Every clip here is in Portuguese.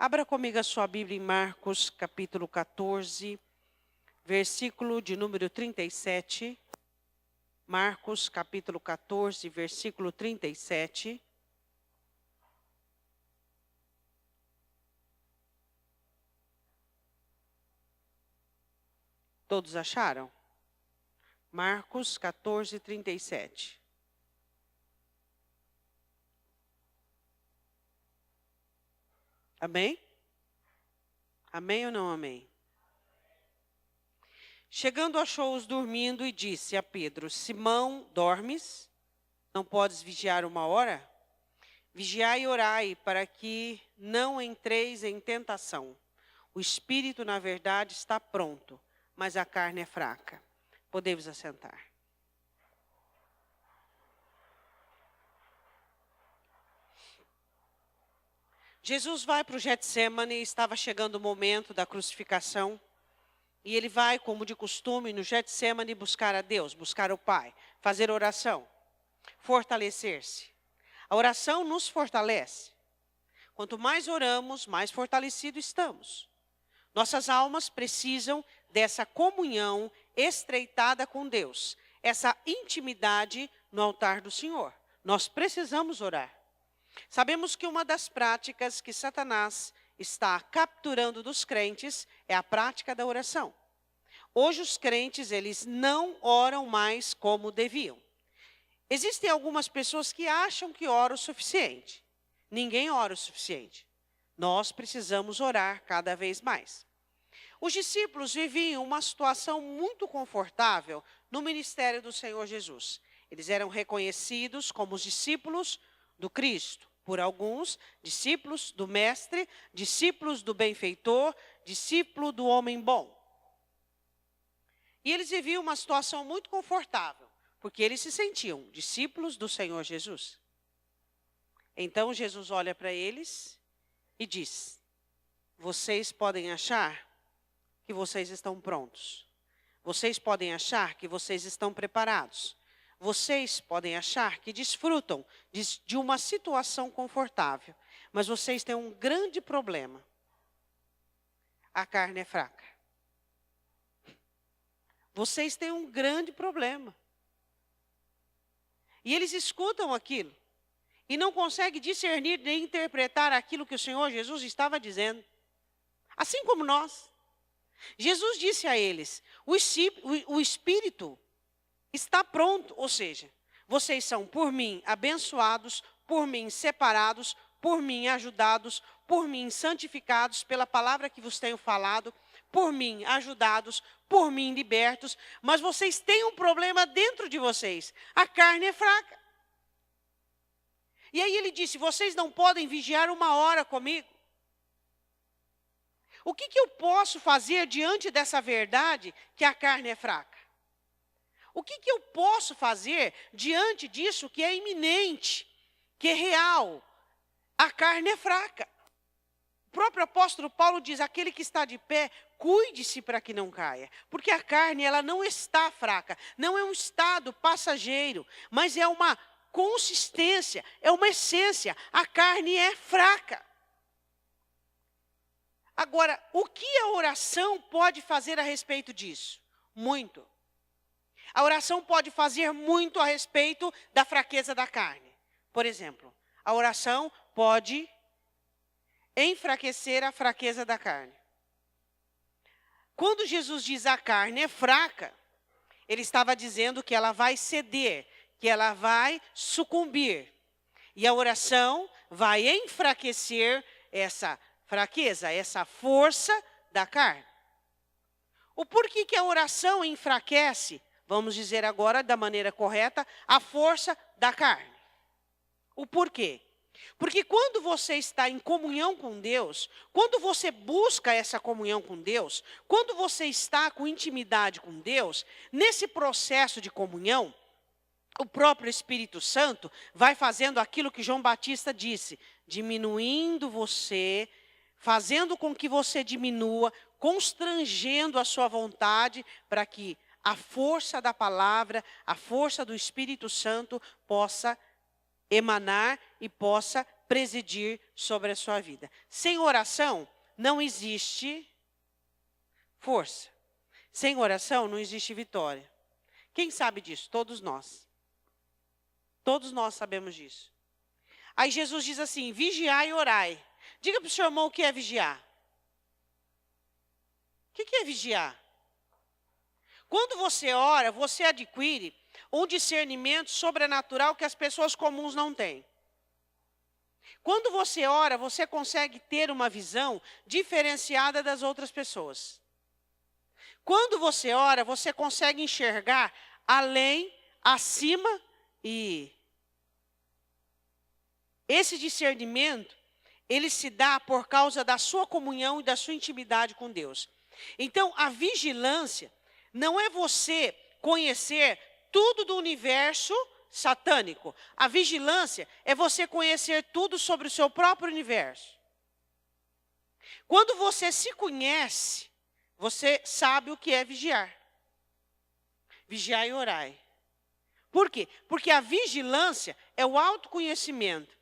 Abra comigo a sua Bíblia em Marcos, capítulo 14, versículo de número 37. Marcos, capítulo 14, versículo 37. Todos acharam? Marcos 14, 37. Amém? Amém ou não amém? Chegando, achou-os dormindo e disse a Pedro: Simão, dormes? Não podes vigiar uma hora? Vigiai e orai, para que não entreis em tentação. O espírito, na verdade, está pronto, mas a carne é fraca. Podemos assentar. Jesus vai para o Getsemane, estava chegando o momento da crucificação. E ele vai, como de costume, no Getsemane buscar a Deus, buscar o Pai, fazer oração, fortalecer-se. A oração nos fortalece. Quanto mais oramos, mais fortalecidos estamos. Nossas almas precisam dessa comunhão estreitada com Deus, essa intimidade no altar do Senhor. Nós precisamos orar. Sabemos que uma das práticas que Satanás está capturando dos crentes é a prática da oração. Hoje os crentes, eles não oram mais como deviam. Existem algumas pessoas que acham que oram o suficiente. Ninguém ora o suficiente. Nós precisamos orar cada vez mais. Os discípulos viviam uma situação muito confortável no ministério do Senhor Jesus. Eles eram reconhecidos como os discípulos do Cristo. Por alguns, discípulos do Mestre, discípulos do benfeitor, discípulo do homem bom. E eles viviam uma situação muito confortável, porque eles se sentiam discípulos do Senhor Jesus. Então Jesus olha para eles e diz: vocês podem achar que vocês estão prontos. Vocês podem achar que vocês estão preparados. Vocês podem achar que desfrutam de uma situação confortável, mas vocês têm um grande problema. A carne é fraca. Vocês têm um grande problema. E eles escutam aquilo e não conseguem discernir nem interpretar aquilo que o Senhor Jesus estava dizendo. Assim como nós. Jesus disse a eles: o Espírito está pronto, ou seja, vocês são por mim abençoados, por mim separados, por mim ajudados, por mim santificados pela palavra que vos tenho falado, por mim ajudados, por mim libertos, mas vocês têm um problema dentro de vocês, a carne é fraca. E aí ele disse: vocês não podem vigiar uma hora comigo. O que eu posso fazer diante dessa verdade que a carne é fraca? O que eu posso fazer diante disso que é iminente, que é real? A carne é fraca. O próprio apóstolo Paulo diz: aquele que está de pé, cuide-se para que não caia. Porque a carne, ela não está fraca, não é um estado passageiro, mas é uma consistência, é uma essência. A carne é fraca. Agora, o que a oração pode fazer a respeito disso? Muito. A oração pode fazer muito a respeito da fraqueza da carne. Por exemplo, a oração pode enfraquecer a fraqueza da carne. Quando Jesus diz a carne é fraca, ele estava dizendo que ela vai ceder, que ela vai sucumbir. E a oração vai enfraquecer essa fraqueza, essa força da carne. O porquê que a oração enfraquece? Vamos dizer agora, da maneira correta, a força da carne. O porquê? Porque quando você está em comunhão com Deus, quando você busca essa comunhão com Deus, quando você está com intimidade com Deus, nesse processo de comunhão, o próprio Espírito Santo vai fazendo aquilo que João Batista disse, diminuindo você, fazendo com que você diminua, constrangendo a sua vontade para que a força da palavra, a força do Espírito Santo possa emanar e possa presidir sobre a sua vida. Sem oração, não existe força. Sem oração, não existe vitória. Quem sabe disso? Todos nós. Todos nós sabemos disso. Aí Jesus diz assim, vigiai e orai. Diga para o seu irmão o que é vigiar. O que é vigiar? Quando você ora, você adquire um discernimento sobrenatural que as pessoas comuns não têm. Quando você ora, você consegue ter uma visão diferenciada das outras pessoas. Quando você ora, você consegue enxergar além, acima e esse discernimento, ele se dá por causa da sua comunhão e da sua intimidade com Deus. Então, a vigilância não é você conhecer tudo do universo satânico. A vigilância é você conhecer tudo sobre o seu próprio universo. Quando você se conhece, você sabe o que é vigiar. Vigiar e orai. Por quê? Porque a vigilância é o autoconhecimento.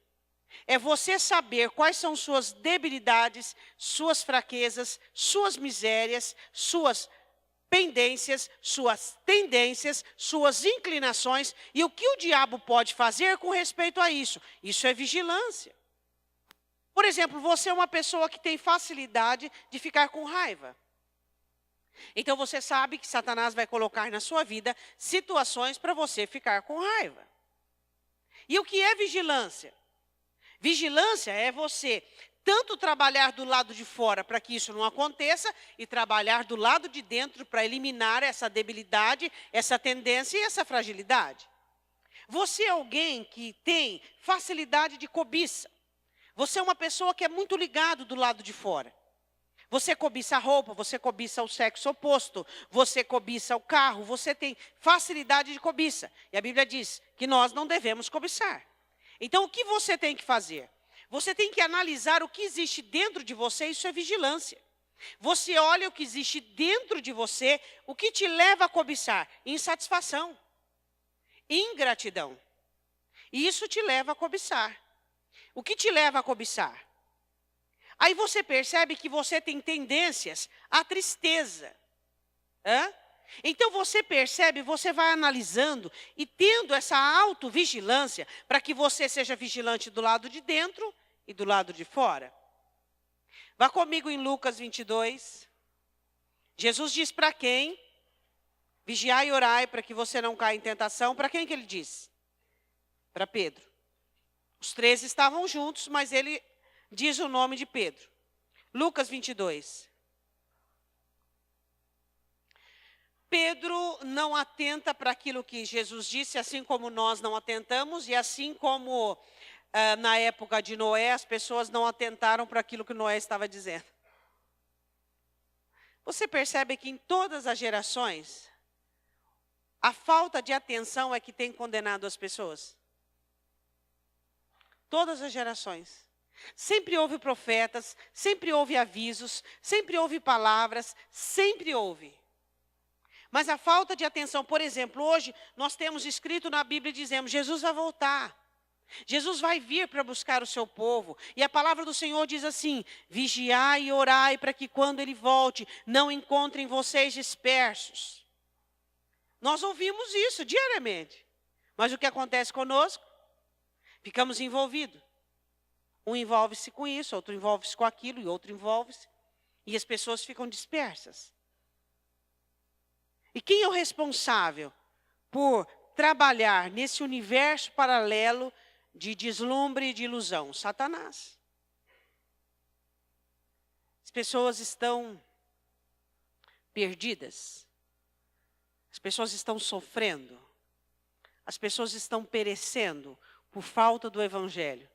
É você saber quais são suas debilidades, suas fraquezas, suas misérias, suas pendências, suas tendências, suas inclinações e o que o diabo pode fazer com respeito a isso. Isso é vigilância. Por exemplo, você é uma pessoa que tem facilidade de ficar com raiva. Então você sabe que Satanás vai colocar na sua vida situações para você ficar com raiva. E o que é vigilância? Vigilância é você tanto trabalhar do lado de fora para que isso não aconteça e trabalhar do lado de dentro para eliminar essa debilidade, essa tendência e essa fragilidade. Você é alguém que tem facilidade de cobiça. Você é uma pessoa que é muito ligado do lado de fora. Você cobiça a roupa, você cobiça o sexo oposto, você cobiça o carro, você tem facilidade de cobiça. E a Bíblia diz que nós não devemos cobiçar. Então, o que você tem que fazer? Você tem que analisar o que existe dentro de você, isso é vigilância. Você olha o que existe dentro de você, o que te leva a cobiçar? Insatisfação, ingratidão. E isso te leva a cobiçar. O que te leva a cobiçar? Aí você percebe que você tem tendências à tristeza. Então você percebe, você vai analisando e tendo essa autovigilância para que você seja vigilante do lado de dentro e do lado de fora. Vá comigo em Lucas 22. Jesus diz para quem? Vigiai e orai para que você não caia em tentação. Para quem que ele diz? Para Pedro. Os 13 estavam juntos, mas ele diz o nome de Pedro. Lucas 22. Pedro não atenta para aquilo que Jesus disse, assim como nós não atentamos, e assim como na época de Noé, as pessoas não atentaram para aquilo que Noé estava dizendo. Você percebe que em todas as gerações, a falta de atenção é que tem condenado as pessoas? Todas as gerações. Sempre houve profetas, sempre houve avisos, sempre houve palavras, sempre houve. Mas a falta de atenção, por exemplo, hoje nós temos escrito na Bíblia e dizemos, Jesus vai voltar. Jesus vai vir para buscar o seu povo. E a palavra do Senhor diz assim, vigiai e orai para que quando Ele volte, não encontrem vocês dispersos. Nós ouvimos isso diariamente. Mas o que acontece conosco? Ficamos envolvidos. Um envolve-se com isso, outro envolve-se com aquilo, e outro envolve-se. E as pessoas ficam dispersas. E quem é o responsável por trabalhar nesse universo paralelo de deslumbre e de ilusão? Satanás. As pessoas estão perdidas. As pessoas estão sofrendo. As pessoas estão perecendo por falta do evangelho.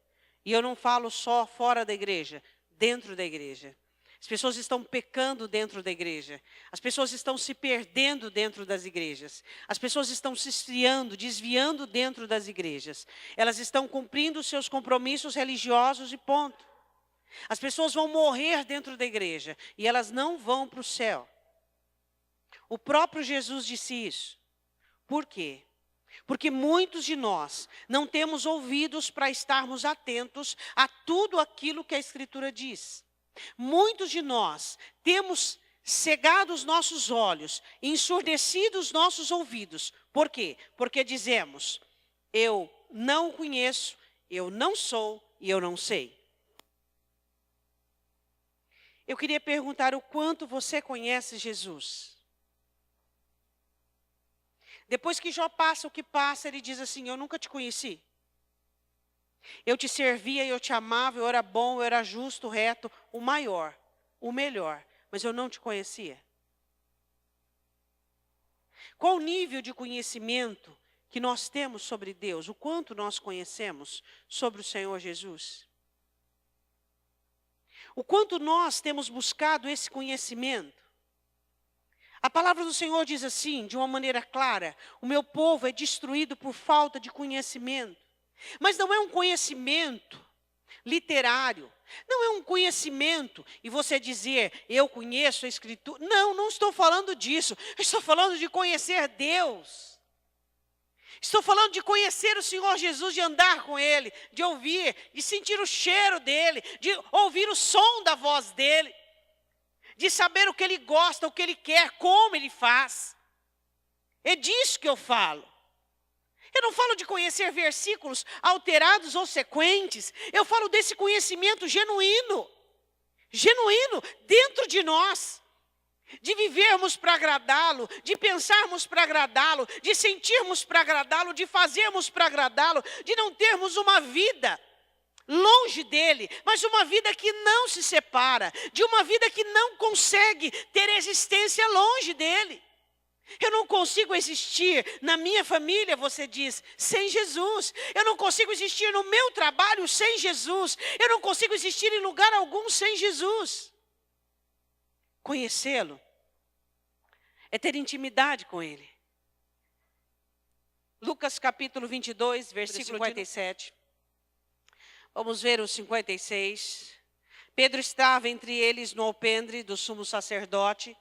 E eu não falo só fora da igreja, dentro da igreja. As pessoas estão pecando dentro da igreja. As pessoas estão se perdendo dentro das igrejas. As pessoas estão se esfriando, desviando dentro das igrejas. Elas estão cumprindo os seus compromissos religiosos e ponto. As pessoas vão morrer dentro da igreja e elas não vão para o céu. O próprio Jesus disse isso. Por quê? Porque muitos de nós não temos ouvidos para estarmos atentos a tudo aquilo que a Escritura diz. Muitos de nós temos cegado os nossos olhos, ensurdecido os nossos ouvidos. Por quê? Porque dizemos, eu não conheço, eu não sou e eu não sei. Eu queria perguntar o quanto você conhece Jesus. Depois que Jó passa o que passa, ele diz assim, eu nunca te conheci. Eu te servia, eu te amava, eu era bom, eu era justo, reto, o maior, o melhor, mas eu não te conhecia. Qual o nível de conhecimento que nós temos sobre Deus? O quanto nós conhecemos sobre o Senhor Jesus? O quanto nós temos buscado esse conhecimento? A palavra do Senhor diz assim, de uma maneira clara, o meu povo é destruído por falta de conhecimento. Mas não é um conhecimento literário, não é um conhecimento e você dizer, eu conheço a Escritura. Não, não estou falando disso, eu estou falando de conhecer Deus. Estou falando de conhecer o Senhor Jesus, de andar com Ele, de ouvir, de sentir o cheiro dEle, de ouvir o som da voz dEle. De saber o que Ele gosta, o que Ele quer, como Ele faz. É disso que eu falo. Eu não falo de conhecer versículos alterados ou sequentes. Eu falo desse conhecimento genuíno. Genuíno dentro de nós. De vivermos para agradá-lo, de pensarmos para agradá-lo, de sentirmos para agradá-lo, de fazermos para agradá-lo, de não termos uma vida longe dele, mas uma vida que não se separa, de uma vida que não consegue ter existência longe dele. Eu não consigo existir na minha família, você diz, sem Jesus. Eu não consigo existir no meu trabalho sem Jesus. Eu não consigo existir em lugar algum sem Jesus. Conhecê-lo é ter intimidade com ele. Lucas capítulo 22, versículo 57. Vamos ver o 56. Pedro estava entre eles no alpendre do sumo sacerdote.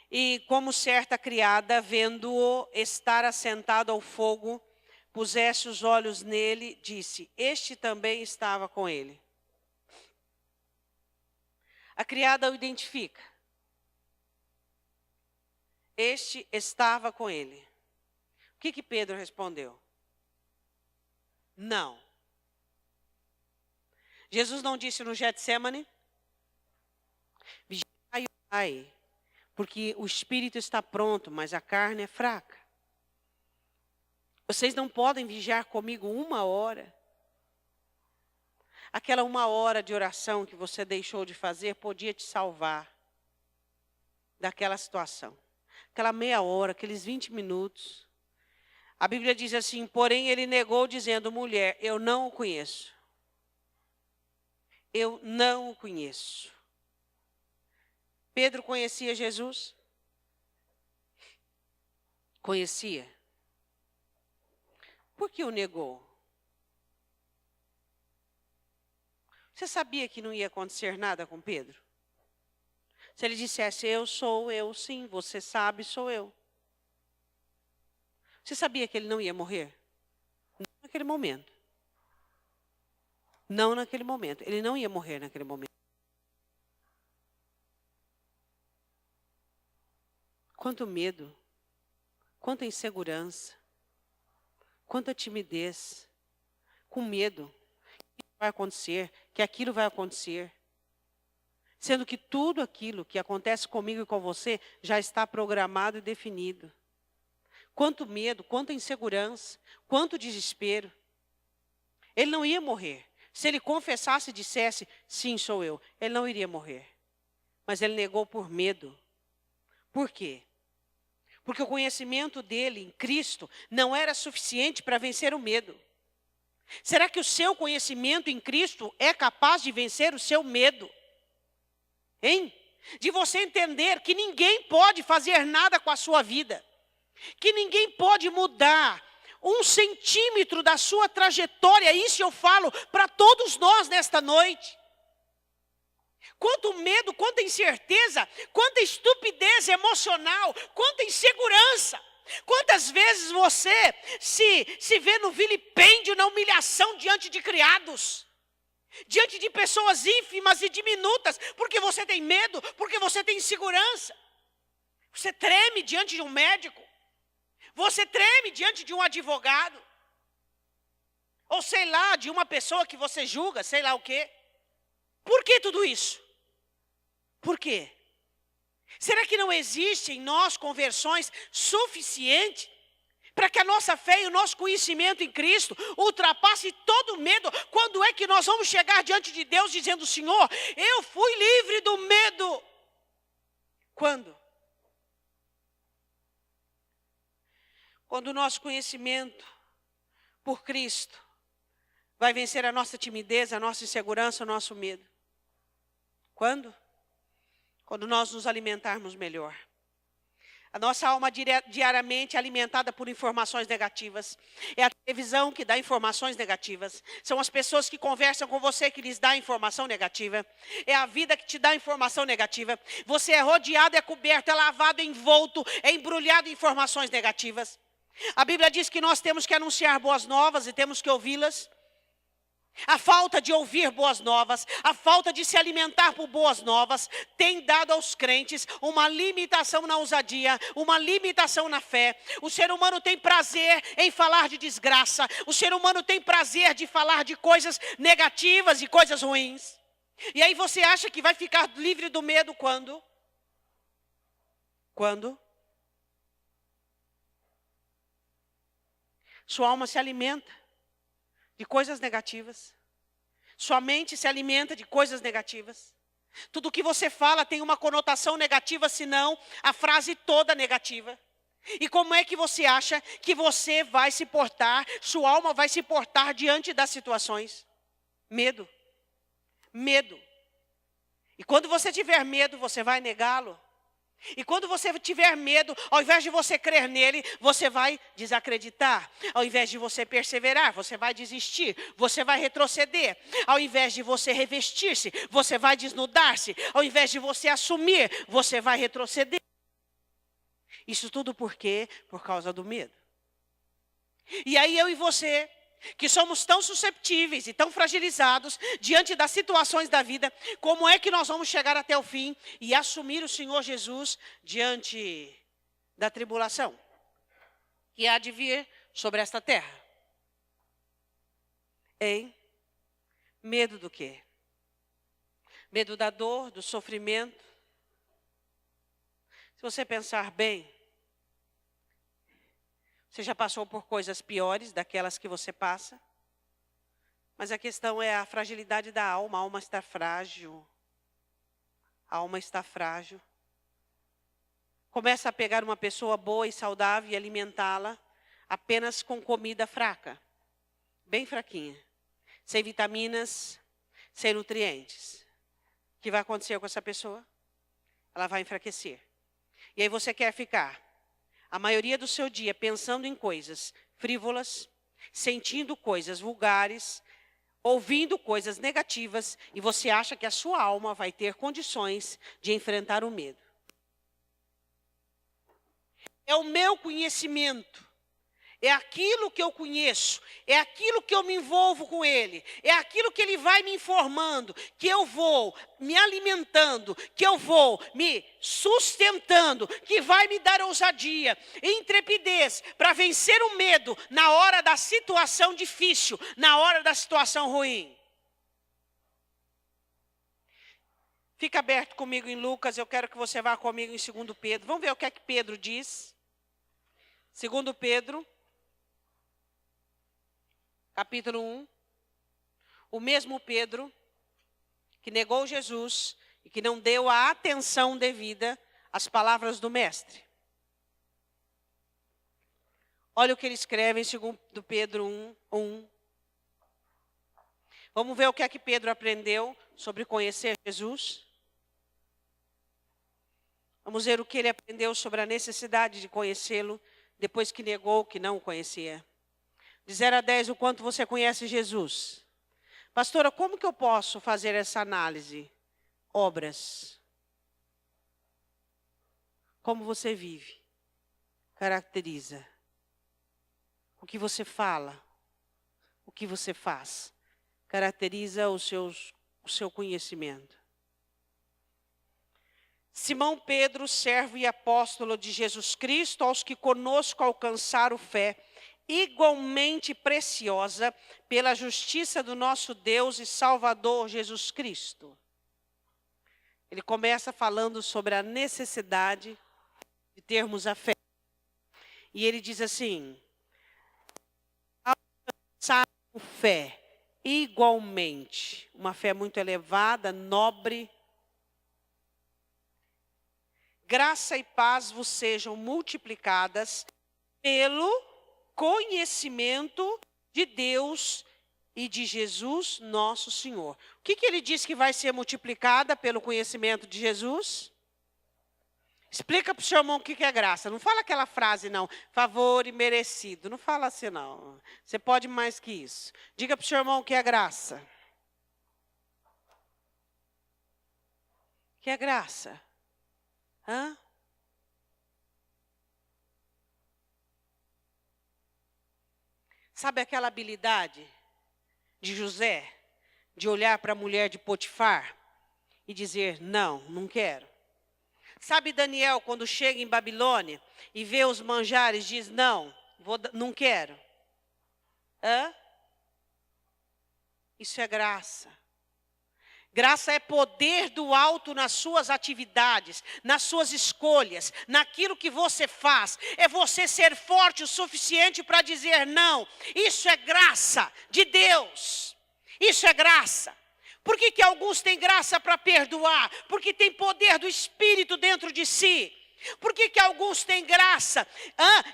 E como certa criada, vendo-o estar assentado ao fogo, pusesse os olhos nele, disse, este também estava com ele. A criada o identifica. Este estava com ele. O que Pedro respondeu? Não. Jesus não disse no Getsemane, vigiai e orai, porque o espírito está pronto, mas a carne é fraca. Vocês não podem vigiar comigo 1 hora. Aquela 1 hora de oração que você deixou de fazer podia te salvar daquela situação. Aquela meia hora, aqueles 20 minutos. A Bíblia diz assim, porém ele negou dizendo, mulher, eu não o conheço. Eu não o conheço. Pedro conhecia Jesus? Conhecia. Por que o negou? Você sabia que não ia acontecer nada com Pedro? Se ele dissesse, eu sou eu, sim, você sabe, sou eu. Você sabia que ele não ia morrer? Não naquele momento. Não naquele momento. Ele não ia morrer naquele momento. Quanto medo, quanta insegurança, quanta timidez, com medo que vai acontecer, que aquilo vai acontecer. Sendo que tudo aquilo que acontece comigo e com você já está programado e definido. Quanto medo, quanta insegurança, quanto desespero. Ele não ia morrer. Se ele confessasse e dissesse, sim, sou eu, ele não iria morrer. Mas ele negou por medo. Por quê? Porque o conhecimento dele em Cristo não era suficiente para vencer o medo. Será que o seu conhecimento em Cristo é capaz de vencer o seu medo? Hein? De você entender que ninguém pode fazer nada com a sua vida. Que ninguém pode mudar 1 centímetro da sua trajetória. Isso eu falo para todos nós nesta noite. Quanto medo, quanta incerteza, quanta estupidez emocional, quanta insegurança. Quantas vezes você se vê no vilipêndio, na humilhação diante de criados, diante de pessoas ínfimas e diminutas, porque você tem medo, porque você tem insegurança. Você treme diante de um médico, você treme diante de um advogado, ou sei lá, de uma pessoa que você julga, sei lá o quê. Por que tudo isso? Por quê? Será que não existe em nós conversões suficientes para que a nossa fé e o nosso conhecimento em Cristo ultrapasse todo medo? Quando é que nós vamos chegar diante de Deus dizendo: Senhor, eu fui livre do medo? Quando? Quando o nosso conhecimento por Cristo vai vencer a nossa timidez, a nossa insegurança, o nosso medo. Quando? Quando nós nos alimentarmos melhor. A nossa alma diariamente é alimentada por informações negativas. É a televisão que dá informações negativas. São as pessoas que conversam com você que lhes dá informação negativa. É a vida que te dá informação negativa. Você é rodeado, é coberto, é lavado, é envolto, é embrulhado em informações negativas. A Bíblia diz que nós temos que anunciar boas novas e temos que ouvi-las. A falta de ouvir boas novas, a falta de se alimentar por boas novas, tem dado aos crentes uma limitação na ousadia, uma limitação na fé. O ser humano tem prazer em falar de desgraça, o ser humano tem prazer de falar de coisas negativas e coisas ruins. E aí você acha que vai ficar livre do medo quando? Quando? Sua alma se alimenta de coisas negativas. Sua mente se alimenta de coisas negativas. Tudo que você fala tem uma conotação negativa, senão a frase toda negativa. E como é que você acha que você vai se portar, sua alma vai se portar diante das situações? Medo. Medo. E quando você tiver medo, você vai negá-lo. E quando você tiver medo, ao invés de você crer nele, você vai desacreditar. Ao invés de você perseverar, você vai desistir, você vai retroceder. Ao invés de você revestir-se, você vai desnudar-se. Ao invés de você assumir, você vai retroceder. Isso tudo por quê? Por causa do medo. E aí eu e você, que somos tão susceptíveis e tão fragilizados diante das situações da vida, como é que nós vamos chegar até o fim e assumir o Senhor Jesus diante da tribulação que há de vir sobre esta terra? Hein? Medo do quê? Medo da dor, do sofrimento. Se você pensar bem, você já passou por coisas piores daquelas que você passa. Mas a questão é a fragilidade da alma. A alma está frágil. A alma está frágil. Começa a pegar uma pessoa boa e saudável e alimentá-la apenas com comida fraca. Bem fraquinha. Sem vitaminas, sem nutrientes. O que vai acontecer com essa pessoa? Ela vai enfraquecer. E aí você quer ficar a maioria do seu dia pensando em coisas frívolas, sentindo coisas vulgares, ouvindo coisas negativas, e você acha que a sua alma vai ter condições de enfrentar o medo. É o meu conhecimento, é aquilo que eu conheço, é aquilo que eu me envolvo com ele, é aquilo que ele vai me informando, que eu vou me alimentando, que eu vou me sustentando, que vai me dar ousadia e intrepidez para vencer o medo na hora da situação difícil, na hora da situação ruim. Fica aberto comigo em Lucas, eu quero que você vá comigo em 2 Pedro. Vamos ver o que é que Pedro diz. 2 Pedro, capítulo 1. O mesmo Pedro que negou Jesus e que não deu a atenção devida às palavras do Mestre. Olha o que ele escreve em 2 Pedro 1. Vamos ver o que é que Pedro aprendeu sobre conhecer Jesus. Vamos ver o que ele aprendeu sobre a necessidade de conhecê-lo depois que negou que não o conhecia. De 0 a 10, o quanto você conhece Jesus? Pastora, como que eu posso fazer essa análise? Obras. Como você vive? caracteriza? O que você fala, o que você faz, caracteriza o seu conhecimento. Simão Pedro, servo e apóstolo de Jesus Cristo, aos que conosco alcançaram fé igualmente preciosa pela justiça do nosso Deus e Salvador Jesus Cristo. Ele começa falando sobre a necessidade de termos a fé. E ele diz assim: alcançaram fé igualmente, uma fé muito elevada, nobre. Graça e paz vos sejam multiplicadas pelo conhecimento de Deus e de Jesus nosso Senhor. O que ele diz que vai ser multiplicada pelo conhecimento de Jesus? Explica para o seu irmão o que é graça. Não fala aquela frase não, favor e merecido. Não fala assim não. Você pode mais que isso. Diga para o seu irmão o que é graça. O que é graça? Hã? Sabe aquela habilidade de José, de olhar para a mulher de Potifar e dizer, não, não quero. Sabe Daniel, quando chega em Babilônia e vê os manjares, diz, não, não quero. Hã? Isso é graça. Graça é poder do alto nas suas atividades, nas suas escolhas, naquilo que você faz. É você ser forte o suficiente para dizer não. Isso é graça de Deus. Isso é graça. Por que alguns têm graça para perdoar? Porque tem poder do Espírito dentro de si. Por que alguns têm graça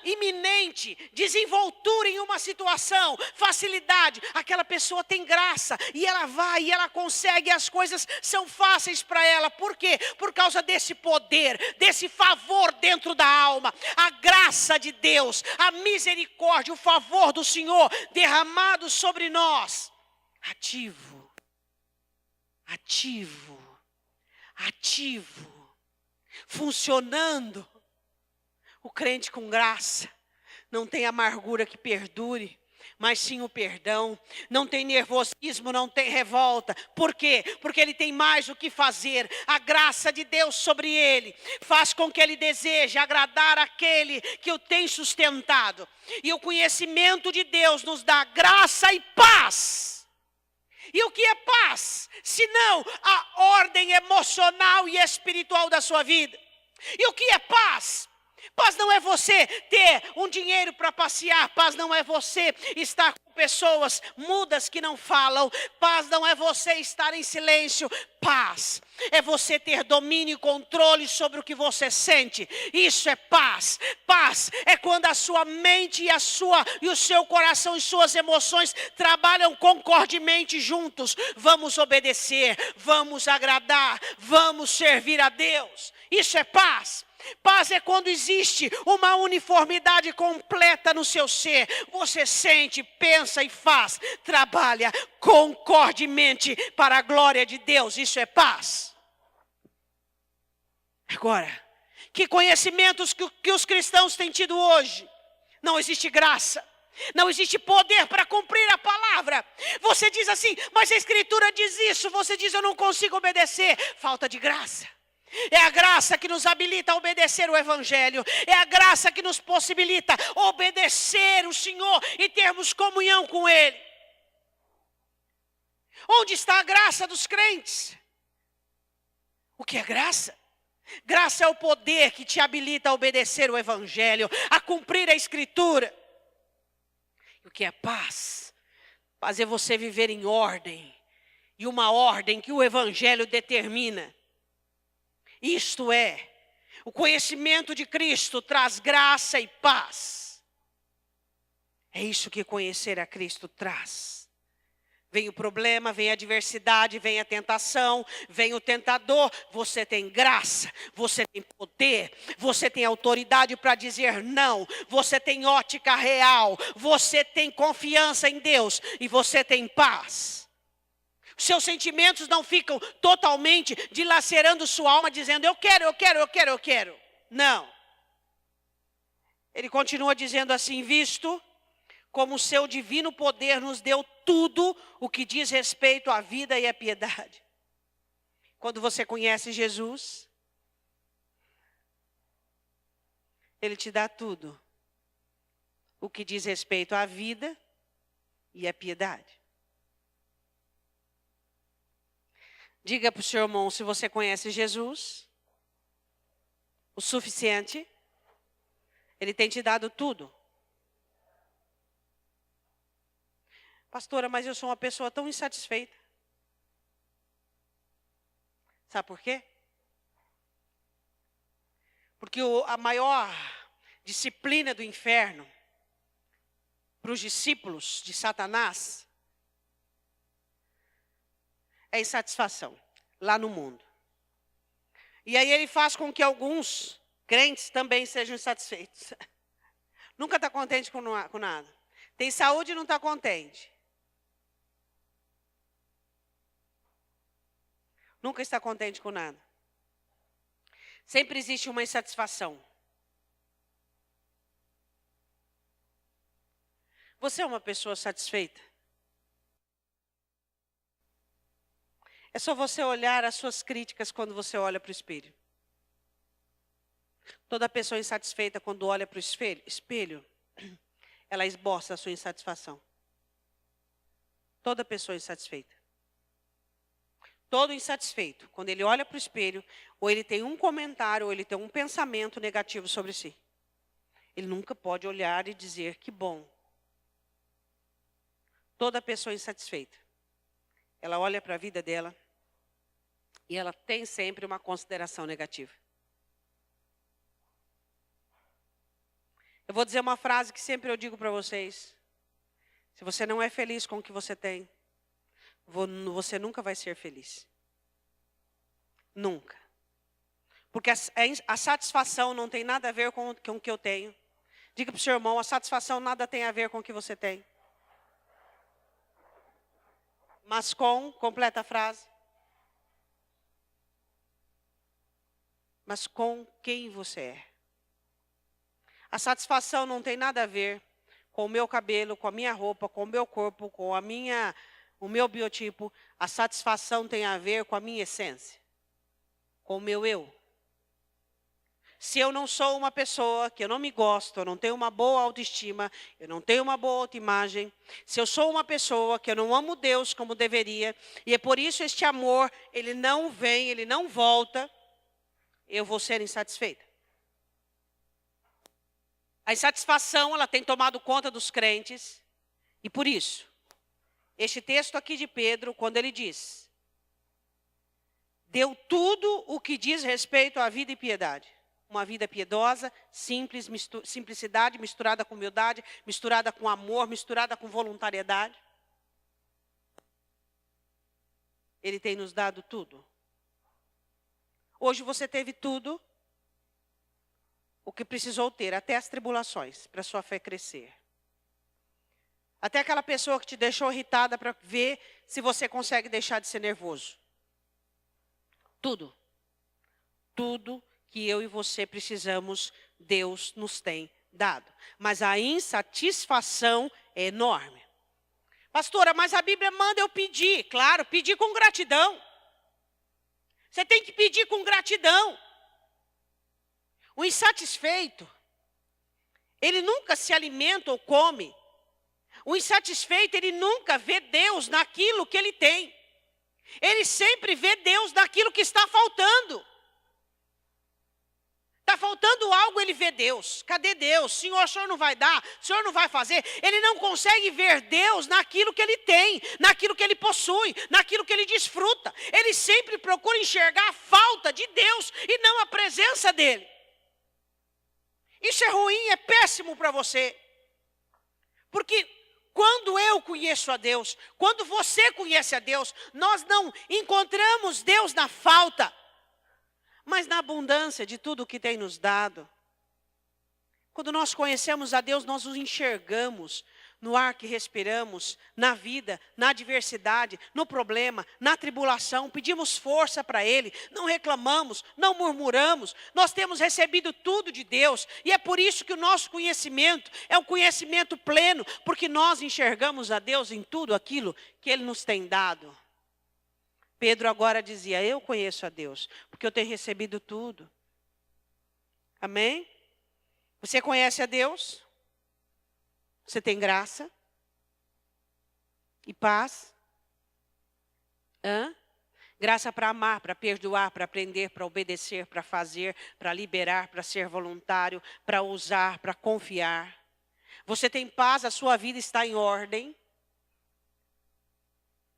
iminente, desenvoltura em uma situação, facilidade? Aquela pessoa tem graça e ela vai e ela consegue, as coisas são fáceis para ela. Por quê? Por causa desse poder, desse favor dentro da alma. A graça de Deus, a misericórdia, o favor do Senhor derramado sobre nós. Ativo, ativo, ativo. Funcionando. O crente com graça não tem amargura que perdure, mas sim o perdão. Não tem nervosismo, não tem revolta. Por quê? Porque ele tem mais o que fazer. A graça de Deus sobre ele faz com que ele deseje agradar aquele que o tem sustentado. E o conhecimento de Deus nos dá graça e paz. E o que é paz? Senão a ordem emocional e espiritual da sua vida. E o que é paz? Paz não é você ter um dinheiro para passear. Paz não é você estar com pessoas mudas que não falam. Paz não é você estar em silêncio. Paz é você ter domínio e controle sobre o que você sente. Isso é paz. Paz é quando a sua mente e o seu coração e suas emoções trabalham concordemente juntos. Vamos obedecer, vamos agradar, vamos servir a Deus. Isso é paz. Paz é quando existe uma uniformidade completa no seu ser. Você sente, pensa e faz. Trabalha concordemente para a glória de Deus. Isso é paz. Agora, que conhecimentos que os cristãos têm tido hoje? Não existe graça. Não existe poder para cumprir a palavra. Você diz assim, mas a Escritura diz isso. Você diz, eu não consigo obedecer. Falta de graça. É a graça que nos habilita a obedecer o Evangelho. É a graça que nos possibilita obedecer o Senhor e termos comunhão com Ele. Onde está a graça dos crentes? O que é graça? Graça é o poder que te habilita a obedecer o Evangelho, a cumprir a Escritura. E o que é paz? Paz é você viver em ordem. E uma ordem que o Evangelho determina. Isto é, o conhecimento de Cristo traz graça e paz. É isso que conhecer a Cristo traz. Vem o problema, vem a adversidade, vem a tentação, vem o tentador. Você tem graça, você tem poder, você tem autoridade para dizer não. Você tem ótica real, você tem confiança em Deus e você tem paz. Seus sentimentos não ficam totalmente dilacerando sua alma, dizendo eu quero. Não. Ele continua dizendo assim: visto como o seu divino poder nos deu tudo o que diz respeito à vida e à piedade. Quando você conhece Jesus, Ele te dá tudo o que diz respeito à vida e à piedade. Diga para o seu irmão, se você conhece Jesus, o suficiente, Ele tem te dado tudo. Pastora, mas eu sou uma pessoa tão insatisfeita. Sabe por quê? Porque a maior disciplina do inferno para os discípulos de Satanás é insatisfação lá no mundo. E aí ele faz com que alguns crentes também sejam insatisfeitos. Nunca está contente com nada. Tem saúde e não está contente. Nunca está contente com nada. Sempre existe uma insatisfação. Você é uma pessoa satisfeita? É só você olhar as suas críticas quando você olha para o espelho. Toda pessoa insatisfeita, quando olha para o espelho, ela esboça a sua insatisfação. Toda pessoa insatisfeita. Todo insatisfeito, quando ele olha para o espelho, ou ele tem um comentário, ou ele tem um pensamento negativo sobre si. Ele nunca pode olhar e dizer que bom. Toda pessoa insatisfeita, ela olha para a vida dela e ela tem sempre uma consideração negativa. Eu vou dizer uma frase que sempre eu digo para vocês. Se você não é feliz com o que você tem, você nunca vai ser feliz. Nunca. Porque a satisfação não tem nada a ver com o que eu tenho. Diga para o seu irmão, a satisfação nada tem a ver com o que você tem. Mas completa a frase. Mas com quem você é. A satisfação não tem nada a ver com o meu cabelo, com a minha roupa, com o meu corpo, com o meu biotipo. A satisfação tem a ver com a minha essência, com o meu eu. Se eu não sou uma pessoa que eu não me gosto, eu não tenho uma boa autoestima, eu não tenho uma boa autoimagem, se eu sou uma pessoa que eu não amo Deus como deveria, e é por isso este amor, ele não vem, ele não volta, eu vou ser insatisfeita. A insatisfação, ela tem tomado conta dos crentes, e por isso, este texto aqui de Pedro, quando ele diz, deu tudo o que diz respeito à vida e piedade. Uma vida piedosa, simples, simplicidade misturada com humildade, misturada com amor, misturada com voluntariedade. Ele tem nos dado tudo. Hoje você teve tudo o que precisou ter, até as tribulações, para a sua fé crescer. Até aquela pessoa que te deixou irritada para ver se você consegue deixar de ser nervoso. Tudo. Tudo que eu e você precisamos, Deus nos tem dado. Mas a insatisfação é enorme. Pastora, mas a Bíblia manda eu pedir. Claro, pedir com gratidão. Você tem que pedir com gratidão. O insatisfeito, ele nunca se alimenta ou come. O insatisfeito, ele nunca vê Deus naquilo que ele tem. Ele sempre vê Deus naquilo que está faltando. Está faltando algo, ele vê Deus. Cadê Deus? Senhor, o Senhor não vai dar? O Senhor não vai fazer? Ele não consegue ver Deus naquilo que ele tem, naquilo que ele possui, naquilo que ele desfruta. Ele sempre procura enxergar a falta de Deus e não a presença dele. Isso é ruim, é péssimo para você. Porque quando eu conheço a Deus, quando você conhece a Deus, nós não encontramos Deus na falta, mas na abundância de tudo que tem nos dado. Quando nós conhecemos a Deus, nós o enxergamos no ar que respiramos, na vida, na adversidade, no problema, na tribulação, pedimos força para Ele, não reclamamos, não murmuramos, nós temos recebido tudo de Deus, e é por isso que o nosso conhecimento é um conhecimento pleno, porque nós enxergamos a Deus em tudo aquilo que Ele nos tem dado. Pedro agora dizia, eu conheço a Deus, porque eu tenho recebido tudo. Amém? Você conhece a Deus? Você tem graça? E paz? Graça para amar, para perdoar, para aprender, para obedecer, para fazer, para liberar, para ser voluntário, para usar, para confiar. Você tem paz, a sua vida está em ordem.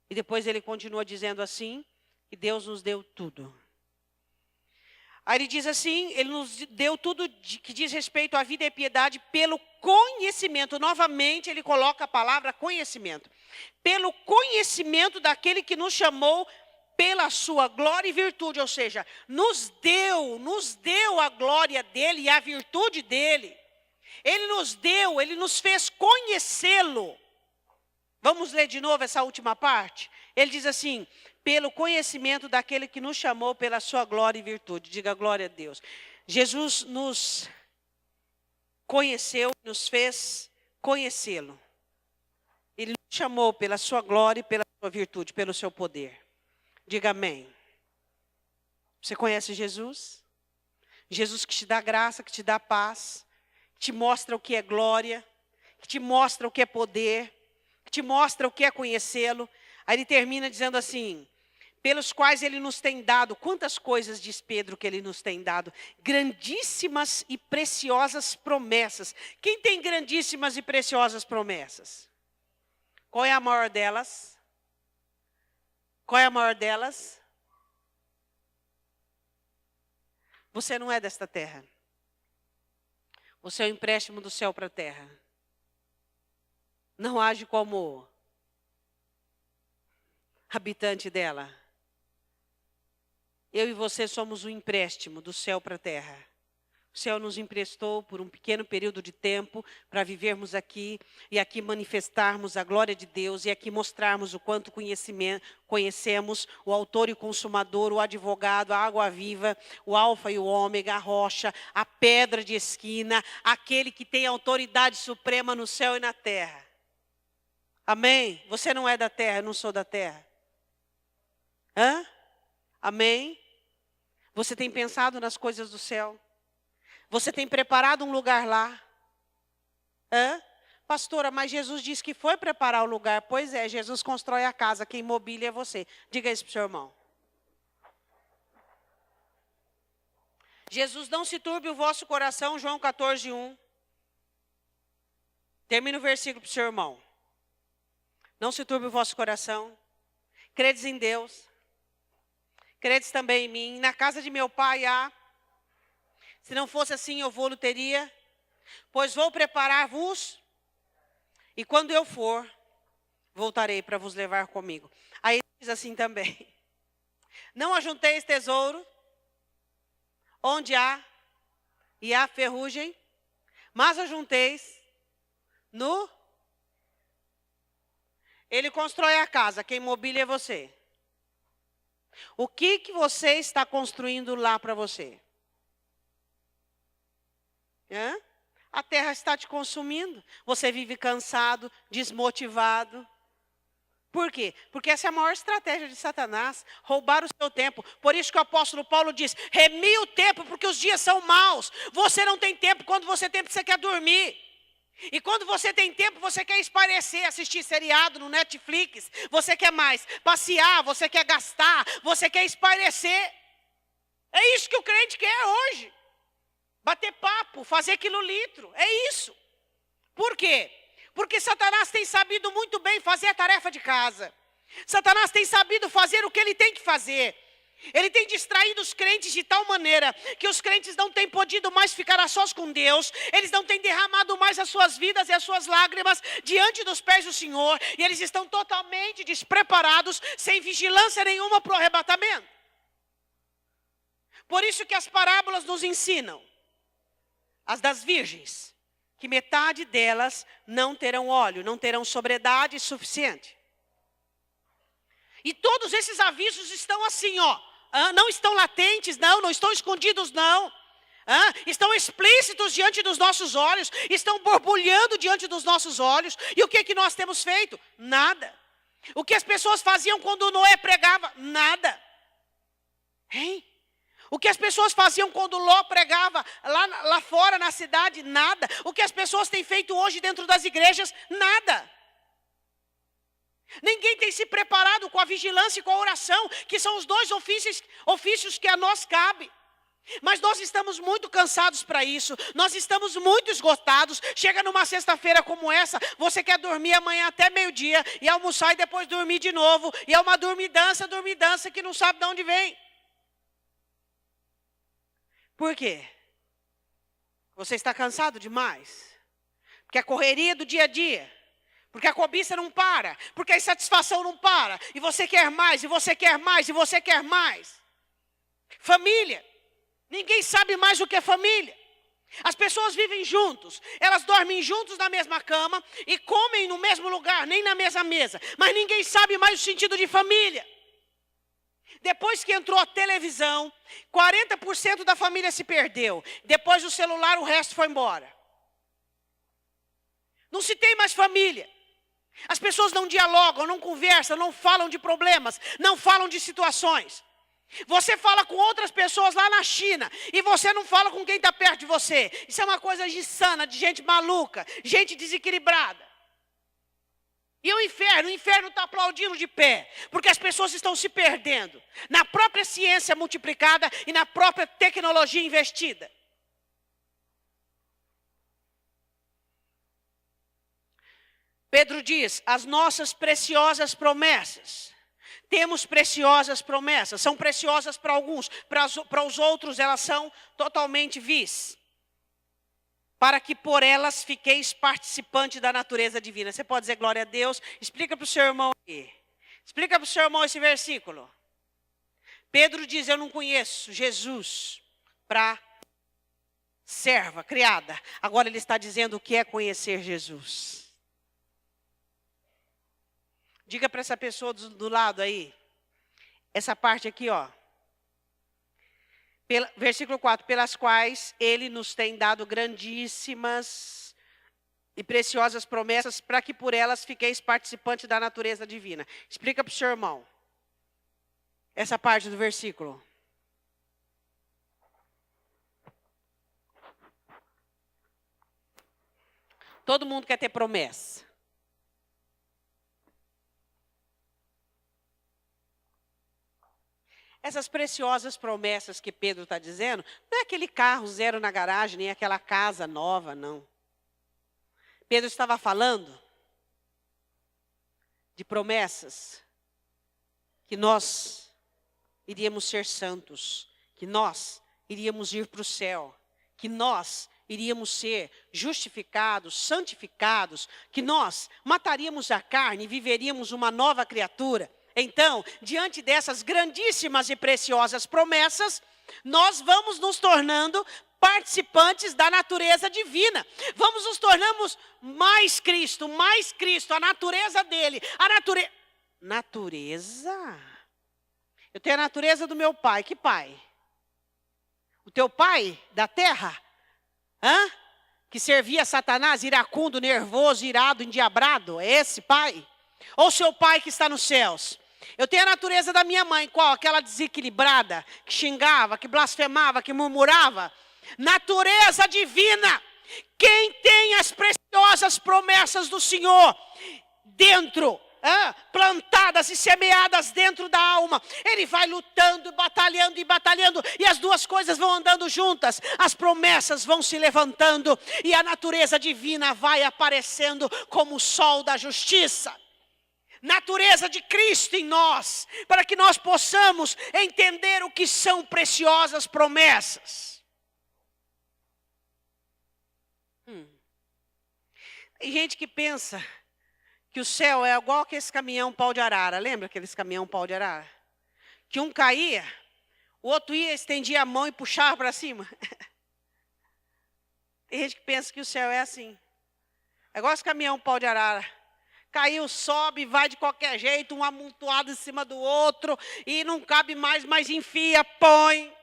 E depois ele continua dizendo assim, que Deus nos deu tudo. Aí ele diz assim, ele nos deu tudo que diz respeito à vida e piedade pelo conhecimento. Novamente ele coloca a palavra conhecimento. Pelo conhecimento daquele que nos chamou pela sua glória e virtude. Ou seja, nos deu a glória dele e a virtude dele. Ele nos deu, ele nos fez conhecê-lo. Vamos ler de novo essa última parte? Ele diz assim, pelo conhecimento daquele que nos chamou pela sua glória e virtude. Diga glória a Deus. Jesus nos conheceu, nos fez conhecê-lo. Ele nos chamou pela sua glória e pela sua virtude, pelo seu poder. Diga amém. Você conhece Jesus? Jesus que te dá graça, que te dá paz, que te mostra o que é glória, que te mostra o que é poder, que te mostra o que é conhecê-lo. Aí ele termina dizendo assim, pelos quais ele nos tem dado, quantas coisas diz Pedro que ele nos tem dado? Grandíssimas e preciosas promessas. Quem tem grandíssimas e preciosas promessas? Qual é a maior delas? Qual é a maior delas? Você não é desta terra. Você é um empréstimo do céu para a terra. Não age como habitante dela. Eu e você somos um empréstimo do céu para a terra. O céu nos emprestou por um pequeno período de tempo para vivermos aqui e aqui manifestarmos a glória de Deus e aqui mostrarmos o quanto conhecemos o autor e o consumador, o advogado, a água viva, o alfa e o ômega, a rocha, a pedra de esquina, aquele que tem autoridade suprema no céu e na terra. Amém? Você não é da terra, eu não sou da terra. Amém? Você tem pensado nas coisas do céu? Você tem preparado um lugar lá? Pastora, mas Jesus disse que foi preparar o lugar. Pois é, Jesus constrói a casa, quem mobília é você. Diga isso para o seu irmão. Jesus, não se turbe o vosso coração, João 14:1. Termina o versículo para o seu irmão. Não se turbe o vosso coração. Credes em Deus. Credes também em mim. Na casa de meu pai há. Se não fosse assim, eu vou-lo teria. Pois vou preparar-vos. E quando eu for, voltarei para vos levar comigo. Aí diz assim também. Não ajunteis tesouro. Onde há. E há ferrugem. Mas ajunteis. No. Ele constrói a casa. Quem mobília é você. O que você está construindo lá para você? A terra está te consumindo. Você vive cansado, desmotivado. Por quê? Porque essa é a maior estratégia de Satanás, roubar o seu tempo. Por isso que o apóstolo Paulo diz, remi o tempo, porque os dias são maus. Você não tem tempo, quando você tem tempo, você quer dormir. E quando você tem tempo, você quer espairecer, assistir seriado no Netflix. Você quer mais passear, você quer gastar, você quer espairecer. É isso que o crente quer hoje. Bater papo, fazer quilolitro, é isso. Por quê? Porque Satanás tem sabido muito bem fazer a tarefa de casa. Satanás tem sabido fazer o que ele tem que fazer. Ele tem distraído os crentes de tal maneira que os crentes não têm podido mais ficar a sós com Deus. Eles não têm derramado mais as suas vidas e as suas lágrimas diante dos pés do Senhor. E eles estão totalmente despreparados, sem vigilância nenhuma para o arrebatamento. Por isso que as parábolas nos ensinam. As das virgens. que metade delas não terão óleo, não terão sobriedade suficiente. E todos esses avisos estão assim, ó. Não estão latentes, não estão escondidos, não. Estão explícitos diante dos nossos olhos, estão borbulhando diante dos nossos olhos. E o que nós temos feito? Nada. O que as pessoas faziam quando Noé pregava? Nada. Hein? O que as pessoas faziam quando Ló pregava lá fora na cidade? Nada. O que as pessoas têm feito hoje dentro das igrejas? Nada. Ninguém tem se preparado com a vigilância e com a oração, que são os dois ofícios que a nós cabe. Mas nós estamos muito cansados para isso, nós estamos muito esgotados. Chega numa sexta-feira como essa, você quer dormir amanhã até meio-dia, e almoçar e depois dormir de novo, e é uma dormidança que não sabe de onde vem. Por quê? Você está cansado demais? Porque a correria do dia a dia, porque a cobiça não para, porque a insatisfação não para, e você quer mais, e você quer mais, e você quer mais. Família. Ninguém sabe mais o que é família. As pessoas vivem juntos, elas dormem juntos na mesma cama e comem no mesmo lugar, nem na mesma mesa. Mas ninguém sabe mais o sentido de família. Depois que entrou a televisão, 40% da família se perdeu. Depois do celular, o resto foi embora. Não se tem mais família. As pessoas não dialogam, não conversam, não falam de problemas, não falam de situações. Você fala com outras pessoas lá na China e você não fala com quem está perto de você. Isso é uma coisa insana, de gente maluca, gente desequilibrada. E o inferno está aplaudindo de pé, porque as pessoas estão se perdendo na própria ciência multiplicada e na própria tecnologia investida. Pedro diz, as nossas preciosas promessas. Temos preciosas promessas, são preciosas para alguns, para os outros elas são totalmente vis. Para que por elas fiqueis participantes da natureza divina. Você pode dizer glória a Deus? Explica para o seu irmão aí. Explica para o seu irmão esse versículo. Pedro diz, eu não conheço Jesus para serva, criada. Agora ele está dizendo o que é conhecer Jesus. Diga para essa pessoa do lado aí, essa parte aqui, ó. Versículo 4, pelas quais ele nos tem dado grandíssimas e preciosas promessas, para que por elas fiqueis participantes da natureza divina. Explica para o seu irmão, essa parte do versículo. Todo mundo quer ter promessa. Essas preciosas promessas que Pedro está dizendo, não é aquele carro zero na garagem, nem aquela casa nova, não. Pedro estava falando de promessas que nós iríamos ser santos, que nós iríamos ir para o céu, que nós iríamos ser justificados, santificados, que nós mataríamos a carne e viveríamos uma nova criatura. Então, diante dessas grandíssimas e preciosas promessas, nós vamos nos tornando participantes da natureza divina. Vamos nos tornando mais Cristo, a natureza dele. Natureza? Eu tenho a natureza do meu pai. Que pai? O teu pai da terra? Que servia a Satanás, iracundo, nervoso, irado, endiabrado? É esse pai? Ou seu pai que está nos céus? Eu tenho a natureza da minha mãe, qual? Aquela desequilibrada, que xingava, que blasfemava, que murmurava. Natureza divina. Quem tem as preciosas promessas do Senhor dentro, plantadas e semeadas dentro da alma, ele vai lutando, batalhando, e as duas coisas vão andando juntas. As promessas vão se levantando e a natureza divina vai aparecendo como o sol da justiça. Natureza de Cristo em nós, para que nós possamos entender o que são preciosas promessas. Tem gente que pensa que o céu é igual que esse caminhão pau de arara. Lembra aqueles caminhão pau de arara? Que um caía, o outro ia, estendia a mão e puxava para cima. Tem gente que pensa que o céu é assim. É igual esse caminhão pau de arara. Caiu, sobe, vai de qualquer jeito, um amontoado em cima do outro, e não cabe mais, mas enfia, põe.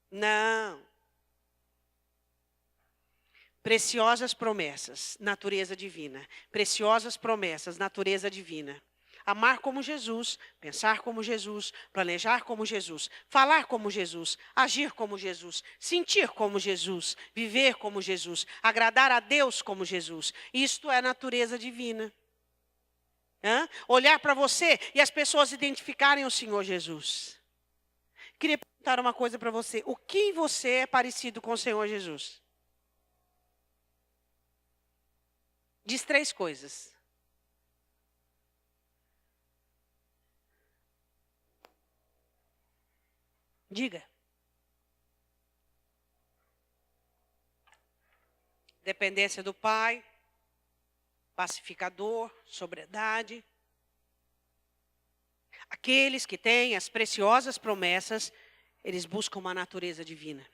Não. Preciosas promessas, natureza divina. Preciosas promessas, natureza divina. Amar como Jesus, pensar como Jesus, planejar como Jesus, falar como Jesus, agir como Jesus, sentir como Jesus, viver como Jesus, agradar a Deus como Jesus. Isto é natureza divina. Olhar para você e as pessoas identificarem o Senhor Jesus. Queria perguntar uma coisa para você. O que você é parecido com o Senhor Jesus? Diz 3 coisas. Diga. Dependência do Pai, pacificador, sobriedade. Aqueles que têm as preciosas promessas, eles buscam uma natureza divina.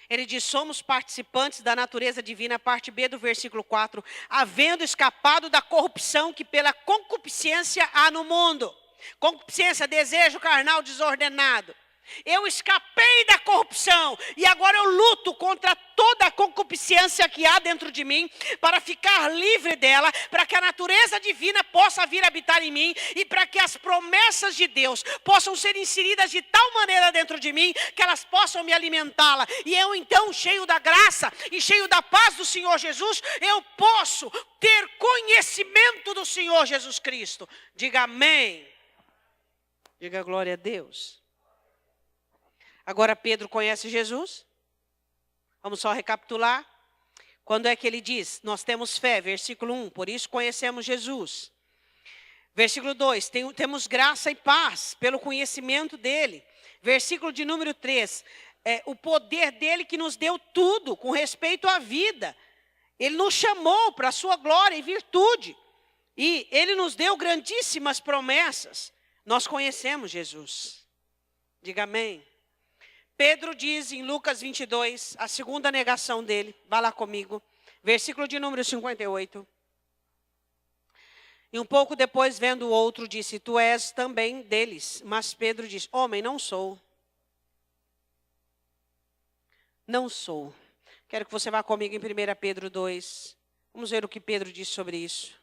Ele diz, somos participantes da natureza divina, parte B do versículo 4, havendo escapado da corrupção que pela concupiscência há no mundo. Concupiscência, desejo carnal desordenado. Eu escapei da corrupção e agora eu luto contra toda a concupiscência que há dentro de mim para ficar livre dela, para que a natureza divina possa vir habitar em mim e para que as promessas de Deus possam ser inseridas de tal maneira dentro de mim que elas possam me alimentá-la. E eu então, cheio da graça e cheio da paz do Senhor Jesus, eu posso ter conhecimento do Senhor Jesus Cristo. Diga amém. Diga glória a Deus. Agora Pedro conhece Jesus. Vamos só recapitular. Quando é que ele diz? Nós temos fé, versículo 1, por isso conhecemos Jesus. Versículo 2, temos graça e paz pelo conhecimento dele. Versículo de número 3, o poder dele que nos deu tudo com respeito à vida. Ele nos chamou para a sua glória e virtude. E ele nos deu grandíssimas promessas. Nós conhecemos Jesus. Diga amém. Pedro diz em Lucas 22, a segunda negação dele, vá lá comigo, versículo de número 58. E um pouco depois, vendo o outro, disse, tu és também deles. Mas Pedro diz, homem, não sou. Não sou. Quero que você vá comigo em 1 Pedro 2. Vamos ver o que Pedro diz sobre isso.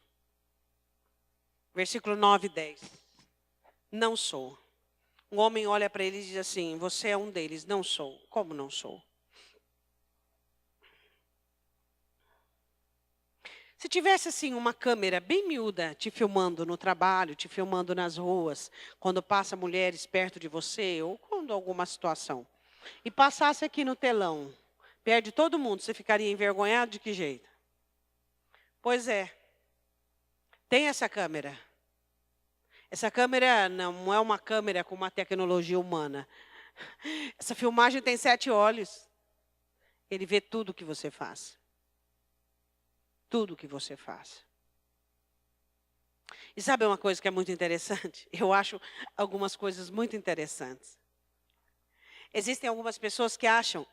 Versículo 9 e 10. Não sou. Um homem olha para ele e diz assim, você é um deles. Não sou. Como não sou? Se tivesse assim uma câmera bem miúda te filmando no trabalho, te filmando nas ruas, quando passa mulheres perto de você ou quando alguma situação, e passasse aqui no telão, perto de todo mundo, você ficaria envergonhado de que jeito? Pois é. Tem essa câmera. Essa câmera não é uma câmera com uma tecnologia humana. Essa filmagem tem 7 olhos. Ele vê tudo o que você faz. Tudo o que você faz. E sabe uma coisa que é muito interessante? Eu acho algumas coisas muito interessantes. Existem algumas pessoas que acham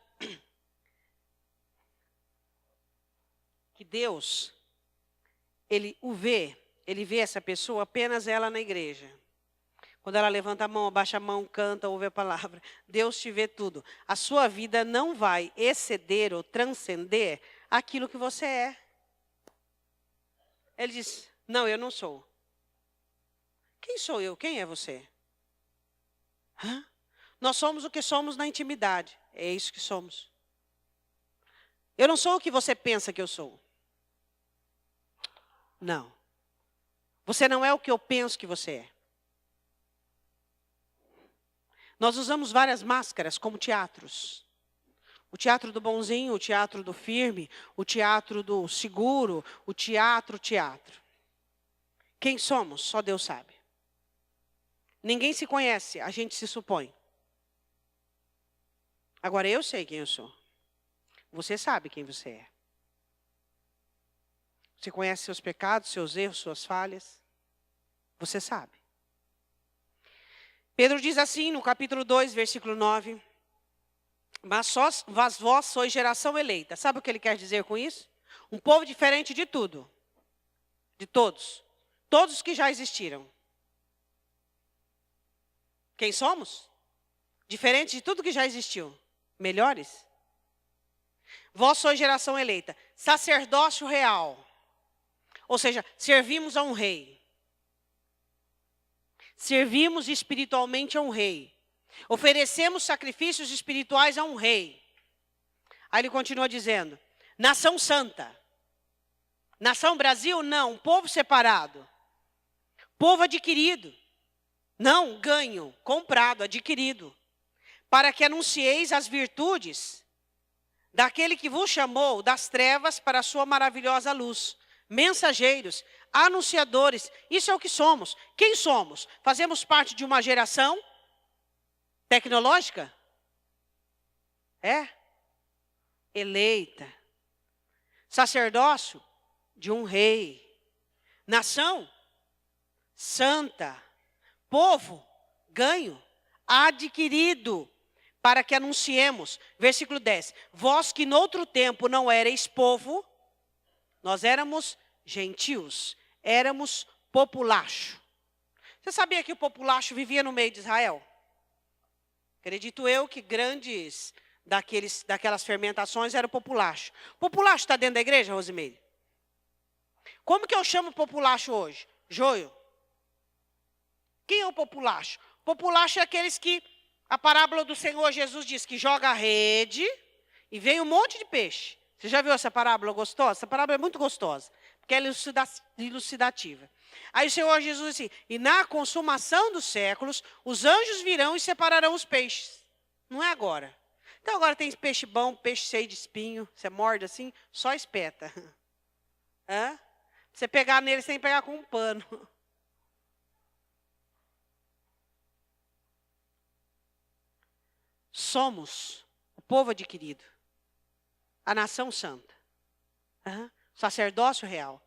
que Deus, ele vê essa pessoa apenas ela na igreja. Quando ela levanta a mão, abaixa a mão, canta, ouve a palavra. Deus te vê tudo. A sua vida não vai exceder ou transcender aquilo que você é. Ele diz, não, eu não sou. Quem sou eu? Quem é você? Nós somos o que somos na intimidade. É isso que somos. Eu não sou o que você pensa que eu sou. Não. Você não é o que eu penso que você é. Nós usamos várias máscaras como teatros. O teatro do bonzinho, o teatro do firme, o teatro do seguro, o teatro. Quem somos? Só Deus sabe. Ninguém se conhece, a gente se supõe. Agora eu sei quem eu sou. Você sabe quem você é. Você conhece seus pecados, seus erros, suas falhas. Você sabe. Pedro diz assim no capítulo 2, versículo 9. Mas vós sois geração eleita. Sabe o que ele quer dizer com isso? Um povo diferente de tudo. De todos. Todos os que já existiram. Quem somos? Diferente de tudo que já existiu. Melhores? Vós sois geração eleita. Sacerdócio real. Ou seja, servimos a um rei. Servimos espiritualmente a um rei. Oferecemos sacrifícios espirituais a um rei. Aí ele continua dizendo, nação santa. Nação Brasil, não, povo separado. Povo adquirido. Não, ganho, comprado, adquirido. Para que anuncieis as virtudes daquele que vos chamou das trevas para a sua maravilhosa luz. Mensageiros, anunciadores, isso é o que somos. Quem somos? Fazemos parte de uma geração tecnológica? É? Eleita. Sacerdócio de um rei. Nação santa. Povo ganho, adquirido, para que anunciemos. Versículo 10. Vós que noutro tempo não erais povo, nós éramos gentios, éramos populacho. Você sabia que o populacho vivia no meio de Israel? Acredito eu que grandes daquelas fermentações era o populacho. Populacho está dentro da igreja, Rosimeire? Como que eu chamo populacho hoje? Joio. Quem é o populacho? Populacho é aqueles que, a parábola do Senhor Jesus diz que joga a rede e vem um monte de peixe. Você já viu essa parábola gostosa? Essa parábola é muito gostosa, porque é elucidativa. Aí o Senhor Jesus diz assim, e na consumação dos séculos, os anjos virão e separarão os peixes. Não é agora. Então agora tem peixe bom, peixe cheio de espinho, você morde assim, só espeta. Hã? Você pegar nele sem pegar com um pano. Somos o povo adquirido, a nação santa, sacerdócio real,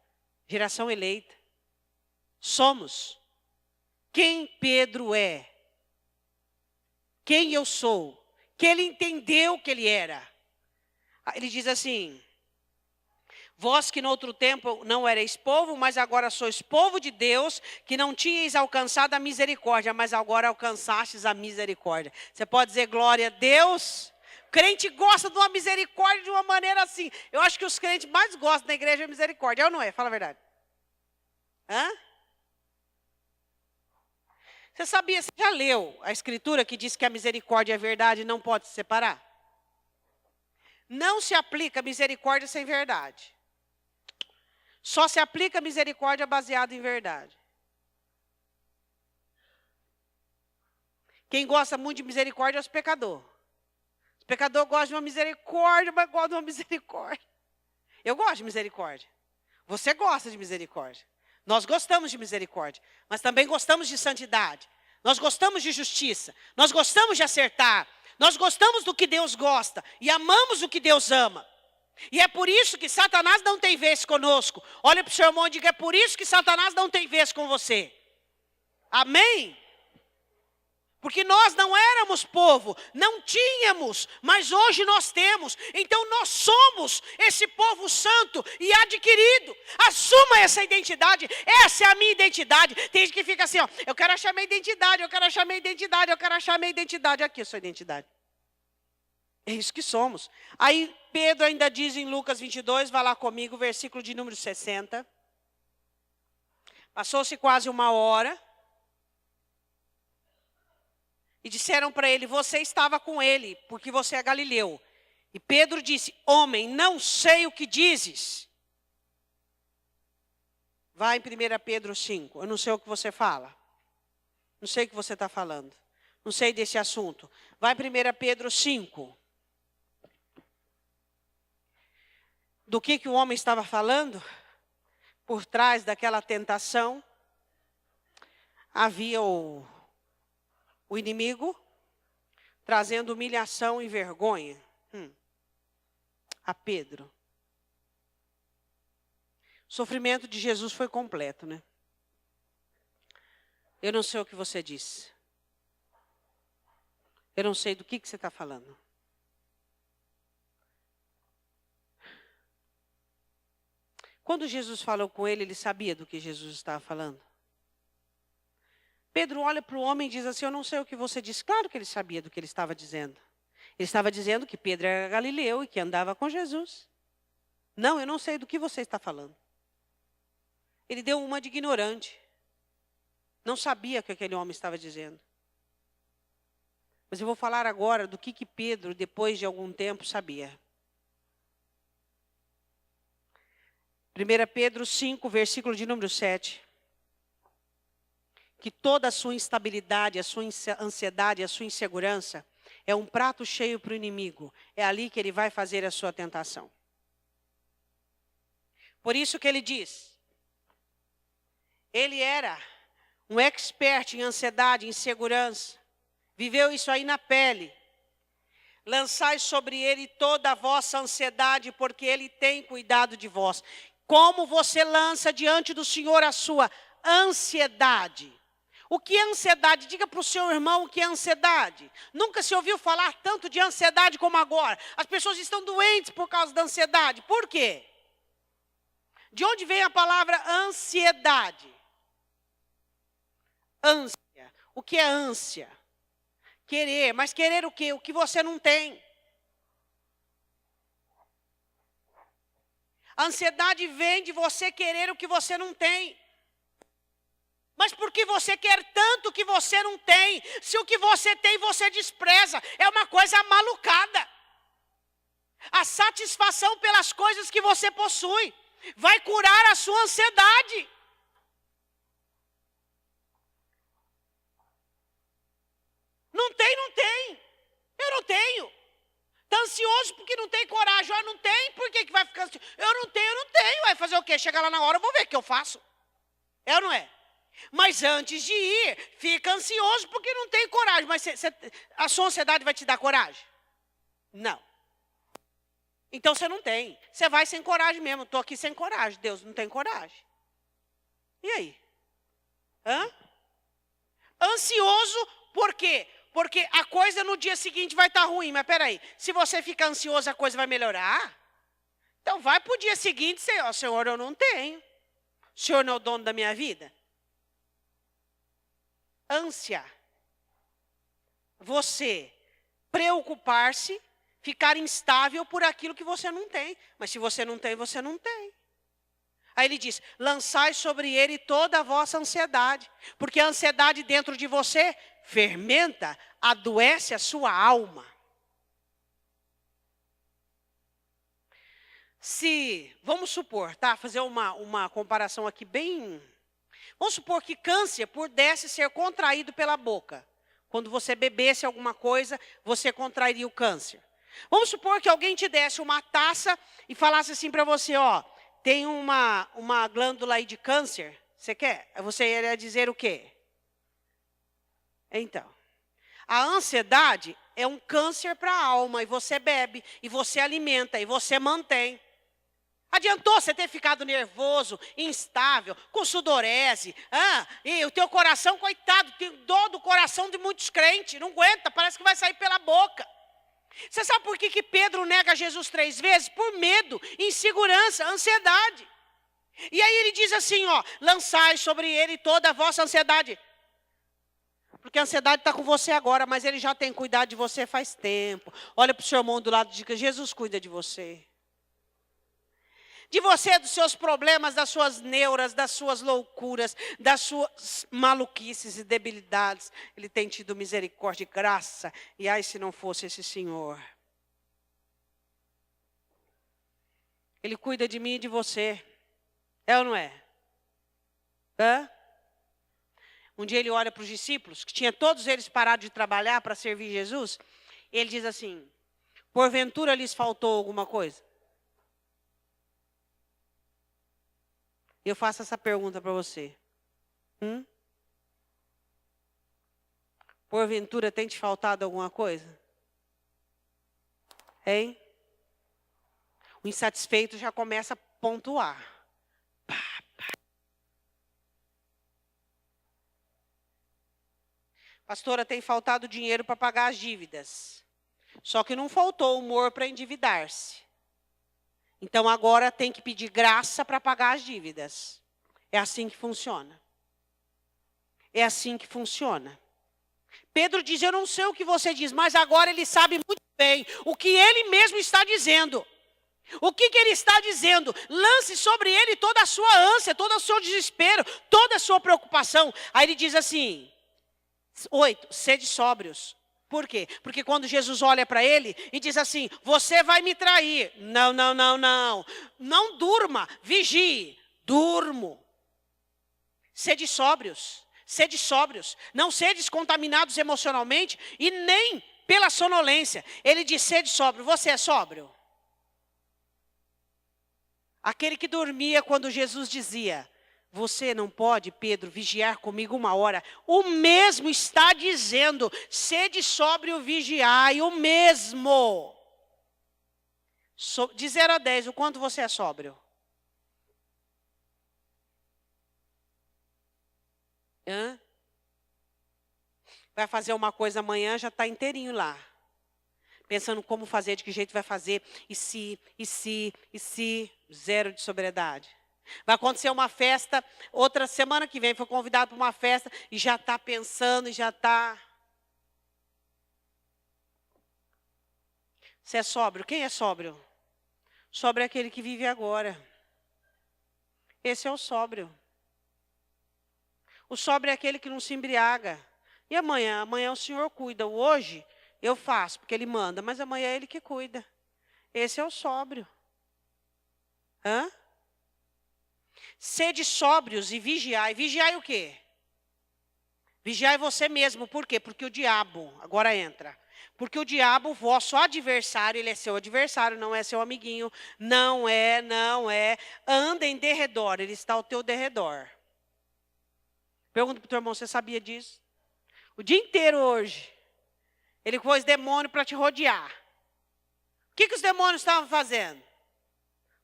geração eleita. Somos quem Pedro é, quem eu sou, que ele entendeu que ele era. Ele diz assim, vós que no outro tempo não erais povo, mas agora sois povo de Deus, que não tinhais alcançado a misericórdia, mas agora alcançastes a misericórdia. Você pode dizer glória a Deus? O crente gosta de uma misericórdia de uma maneira assim. Eu acho que os crentes mais gostam da igreja é misericórdia. É ou não é? Fala a verdade. Hã? Você sabia, você já leu a escritura que diz que a misericórdia é verdade e não pode se separar? Não se aplica misericórdia sem verdade. Só se aplica misericórdia baseada em verdade. Quem gosta muito de misericórdia é os pecadores. Os pecadores gostam de uma misericórdia, mas gostam de uma misericórdia. Eu gosto de misericórdia. Você gosta de misericórdia. Nós gostamos de misericórdia, mas também gostamos de santidade. Nós gostamos de justiça. Nós gostamos de acertar. Nós gostamos do que Deus gosta e amamos o que Deus ama. E é por isso que Satanás não tem vez conosco. Olha para o seu irmão e diga, é por isso que Satanás não tem vez com você. Amém? Porque nós não éramos povo, não tínhamos, mas hoje nós temos. Então nós somos esse povo santo e adquirido. Assuma essa identidade, essa é a minha identidade. Tem gente que fica assim, ó, eu quero achar minha identidade, eu quero achar minha identidade, eu quero achar minha identidade. Aqui a sua identidade. É isso que somos. Aí Pedro ainda diz em Lucas 22, vai lá comigo, versículo de número 60. Passou-se quase uma hora. E disseram para ele, você estava com ele, porque você é galileu. E Pedro disse, homem, não sei o que dizes. Vai em 1 Pedro 5, eu não sei o que você fala. Não sei o que você está falando. Não sei desse assunto. Vai em 1 Pedro 5. Do que o homem estava falando? Por trás daquela tentação, havia o inimigo trazendo humilhação e vergonha a Pedro. O sofrimento de Jesus foi completo, né? Eu não sei o que você disse. Eu não sei do que você está falando. Quando Jesus falou com ele, ele sabia do que Jesus estava falando. Pedro olha para o homem e diz assim, eu não sei o que você disse. Claro que ele sabia do que ele estava dizendo. Ele estava dizendo que Pedro era galileu e que andava com Jesus. Não, eu não sei do que você está falando. Ele deu uma de ignorante. Não sabia o que aquele homem estava dizendo. Mas eu vou falar agora do que Pedro, depois de algum tempo, sabia. 1 Pedro 5, versículo de número 7. Que toda a sua instabilidade, a sua ansiedade, a sua insegurança é um prato cheio para o inimigo. É ali que ele vai fazer a sua tentação. Por isso que ele diz, ele era um expert em ansiedade, insegurança. Viveu isso aí na pele. Lançai sobre ele toda a vossa ansiedade, porque ele tem cuidado de vós. Como você lança diante do Senhor a sua ansiedade? O que é ansiedade? Diga para o seu irmão o que é ansiedade. Nunca se ouviu falar tanto de ansiedade como agora. As pessoas estão doentes por causa da ansiedade. Por quê? De onde vem a palavra ansiedade? Ânsia. O que é ânsia? Querer. Mas querer o quê? O que você não tem. A ansiedade vem de você querer o que você não tem. Mas por que você quer tanto que você não tem? Se o que você tem, você despreza. É uma coisa malucada. A satisfação pelas coisas que você possui vai curar a sua ansiedade. Não tem, não tem. Eu não tenho. Está ansioso porque não tem coragem. Eu não tenho, por que vai ficar ansioso? Eu não tenho. Vai fazer o quê? Chegar lá na hora, eu vou ver o que eu faço. É ou não é? Mas antes de ir, fica ansioso porque não tem coragem. Mas a sua ansiedade vai te dar coragem? Não. Então você não tem. Você vai sem coragem mesmo. Estou aqui sem coragem. Deus não tem coragem. E aí? Hã? Ansioso por quê? Porque a coisa no dia seguinte vai estar ruim. Mas peraí, se você ficar ansioso, a coisa vai melhorar? Então vai para o dia seguinte e dizer, Senhor, eu não tenho. O Senhor não é o dono da minha vida? Ânsia. Você preocupar-se, ficar instável por aquilo que você não tem. Mas se você não tem, você não tem. Aí ele diz, lançai sobre ele toda a vossa ansiedade. Porque a ansiedade dentro de você fermenta, adoece a sua alma. Vamos supor, tá? Fazer uma comparação aqui bem... Vamos supor que câncer pudesse ser contraído pela boca. Quando você bebesse alguma coisa, você contrairia o câncer. Vamos supor que alguém te desse uma taça e falasse assim para você, tem uma glândula aí de câncer, você quer? Você iria dizer o quê? Então, a ansiedade é um câncer para a alma, e você bebe, e você alimenta, e você mantém. Adiantou você ter ficado nervoso, instável, com sudorese, e o teu coração, coitado, tem dor do coração de muitos crentes, não aguenta, parece que vai sair pela boca. Você sabe por que Pedro nega Jesus 3 vezes? Por medo, insegurança, ansiedade. E aí ele diz assim, lançai sobre ele toda a vossa ansiedade. Porque a ansiedade está com você agora, mas ele já tem cuidado de você faz tempo. Olha para o seu irmão do lado e diga, Jesus cuida de você. De você, dos seus problemas, das suas neuras, das suas loucuras, das suas maluquices e debilidades. Ele tem tido misericórdia e graça. E ai, se não fosse esse Senhor. Ele cuida de mim e de você. É ou não é? Um dia ele olha para os discípulos, que tinha todos eles parado de trabalhar para servir Jesus. Ele diz assim, porventura lhes faltou alguma coisa? Eu faço essa pergunta para você. Porventura tem te faltado alguma coisa? Hein? O insatisfeito já começa a pontuar. Pastora, tem faltado dinheiro para pagar as dívidas. Só que não faltou humor para endividar-se. Então agora tem que pedir graça para pagar as dívidas. É assim que funciona. É assim que funciona. Pedro diz, eu não sei o que você diz, mas agora ele sabe muito bem o que ele mesmo está dizendo. O que ele está dizendo? Lance sobre ele toda a sua ânsia, todo o seu desespero, toda a sua preocupação. Aí ele diz assim, 8, sede sóbrios. Por quê? Porque quando Jesus olha para ele e diz assim, você vai me trair. Não. Não durma, vigie. Durmo. Sede sóbrios. Sede sóbrios. Não sedes contaminados emocionalmente e nem pela sonolência. Ele diz, sede sóbrio. Você é sóbrio? Aquele que dormia quando Jesus dizia, você não pode, Pedro, vigiar comigo 1 hora. O mesmo está dizendo, sede sóbrio, vigiai, o mesmo. De 0 a 10, o quanto você é sóbrio? Vai fazer uma coisa amanhã, já está inteirinho lá. Pensando como fazer, de que jeito vai fazer, e se, 0 de sobriedade. Vai acontecer uma festa, outra semana que vem, foi convidado para uma festa, e já está pensando, e já está... Você é sóbrio? Quem é sóbrio? Sóbrio é aquele que vive agora. Esse é o sóbrio. O sóbrio é aquele que não se embriaga. E amanhã? Amanhã o Senhor cuida. O hoje... eu faço, porque Ele manda, mas amanhã é Ele que cuida. Esse é o sóbrio. Sede sóbrios e vigiai. Vigiai o quê? Vigiai você mesmo. Por quê? Porque o diabo, agora entra. Porque o diabo, vosso adversário, ele é seu adversário, não é seu amiguinho. Não é. Anda em derredor, ele está ao teu derredor. Pergunta para o teu irmão, você sabia disso? O dia inteiro hoje. Ele pôs demônio para te rodear. O que os demônios estavam fazendo?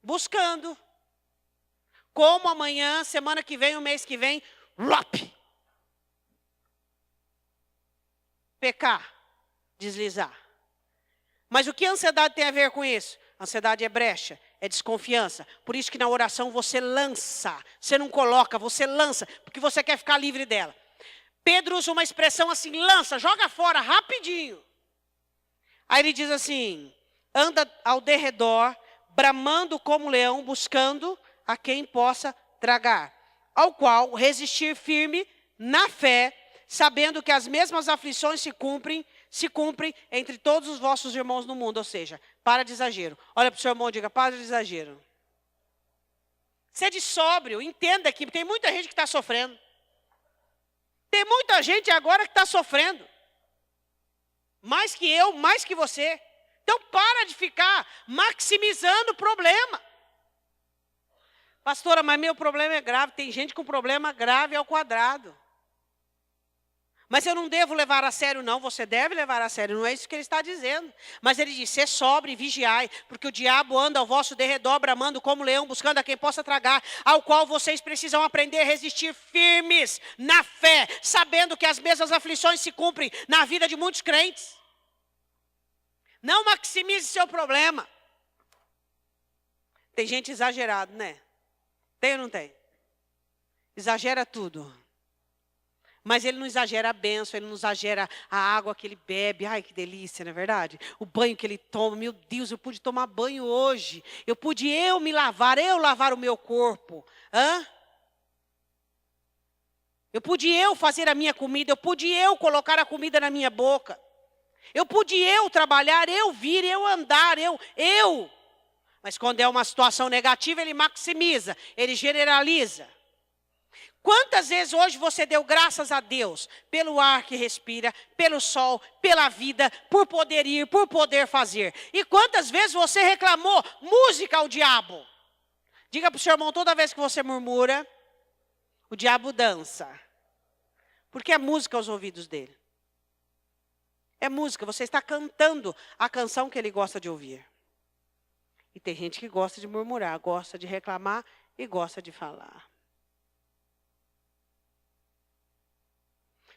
Buscando. Como amanhã, semana que vem, o mês que vem, pecar, deslizar. Mas o que a ansiedade tem a ver com isso? A ansiedade é brecha, é desconfiança. Por isso que na oração você lança. Você não coloca, você lança, porque você quer ficar livre dela. Pedro usa uma expressão assim, lança, joga fora, rapidinho. Aí ele diz assim, anda ao derredor, bramando como leão, buscando a quem possa tragar. Ao qual resistir firme na fé, sabendo que as mesmas aflições se cumprem entre todos os vossos irmãos no mundo. Ou seja, para de exagero. Olha para o seu irmão e diga, para de exagero. Sede sóbrio, entenda que tem muita gente que está sofrendo. Tem muita gente agora que está sofrendo. Mais que eu, mais que você. Então para de ficar maximizando o problema. Pastora, mas meu problema é grave. Tem gente com problema grave ao quadrado. Mas eu não devo levar a sério, não. Você deve levar a sério, não é isso que ele está dizendo. Mas ele diz, ser sóbrio e vigiai, porque o diabo anda ao vosso derredor, bramando como leão, buscando a quem possa tragar, ao qual vocês precisam aprender a resistir firmes na fé, sabendo que as mesmas aflições se cumprem na vida de muitos crentes. Não maximize seu problema. Tem gente exagerada, né? Tem ou não tem? Exagera tudo. Mas ele não exagera a bênção, ele não exagera a água que ele bebe. Ai, que delícia, não é verdade? O banho que ele toma. Meu Deus, eu pude tomar banho hoje. Eu pude me lavar, lavar o meu corpo. Eu pude fazer a minha comida, eu pude colocar a comida na minha boca. Eu pude trabalhar, vir, andar, Mas quando é uma situação negativa, ele maximiza, ele generaliza. Quantas vezes hoje você deu graças a Deus pelo ar que respira, pelo sol, pela vida, por poder ir, por poder fazer? E quantas vezes você reclamou música ao diabo? Diga para o seu irmão, toda vez que você murmura, o diabo dança. Porque é música aos ouvidos dele. É música, você está cantando a canção que ele gosta de ouvir. E tem gente que gosta de murmurar, gosta de reclamar e gosta de falar.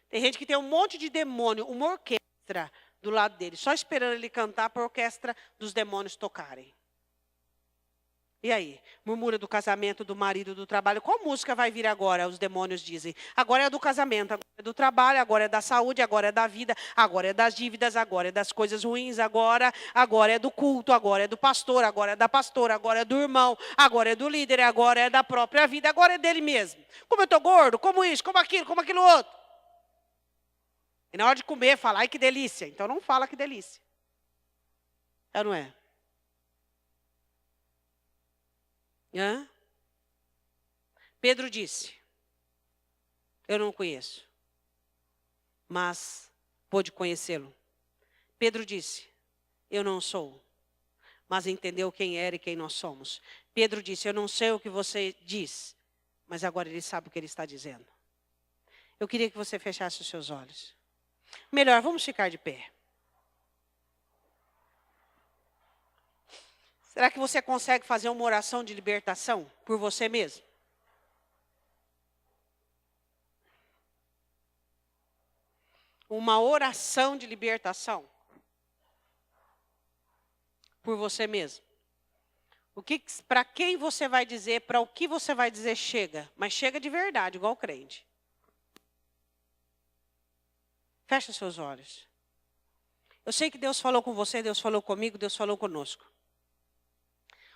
Tem gente que tem um monte de demônio, uma orquestra do lado dele, só esperando ele cantar para a orquestra dos demônios tocarem. E aí? Murmura do casamento, do marido, do trabalho. Qual música vai vir agora? Os demônios dizem. Agora é do casamento, agora é do trabalho, agora é da saúde, agora é da vida, agora é das dívidas, agora é das coisas ruins, agora é do culto, agora é do pastor, agora é da pastora, agora é do irmão, agora é do líder, agora é da própria vida, agora é dele mesmo. Como eu estou gordo, como isso, como aquilo outro. E na hora de comer, fala, ai que delícia. Então não fala que delícia. É ou não é? Hã? Pedro disse, eu não conheço, mas pôde conhecê-lo. Pedro disse, eu não sou, mas entendeu quem era e quem nós somos. Pedro disse, eu não sei o que você diz, mas agora ele sabe o que ele está dizendo. Eu queria que você fechasse os seus olhos. Melhor, vamos ficar de pé. Será que você consegue fazer uma oração de libertação por você mesmo? Uma oração de libertação por você mesmo. Para quem você vai dizer, para o que você vai dizer chega, mas chega de verdade, igual crente. Fecha seus olhos. Eu sei que Deus falou com você, Deus falou comigo, Deus falou conosco.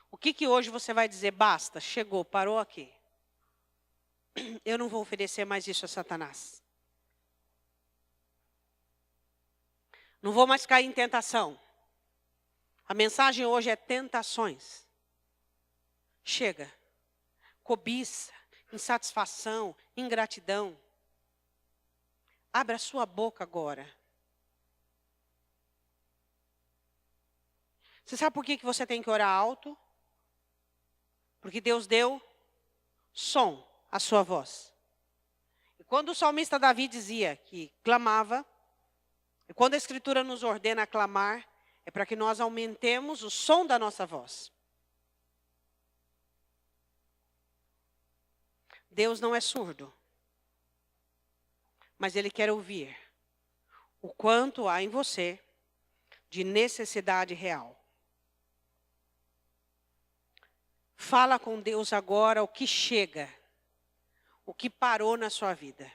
O que hoje você vai dizer? Basta, chegou, parou aqui. Eu não vou oferecer mais isso a Satanás. Não vou mais cair em tentação. A mensagem hoje é tentações. Chega. Cobiça, insatisfação, ingratidão. Abra a sua boca agora. Você sabe por que você tem que orar alto? Porque Deus deu som à sua voz. E quando o salmista Davi dizia que clamava, e quando a Escritura nos ordena a clamar, é para que nós aumentemos o som da nossa voz. Deus não é surdo, mas Ele quer ouvir o quanto há em você de necessidade real. Fala com Deus agora o que chega, o que parou na sua vida.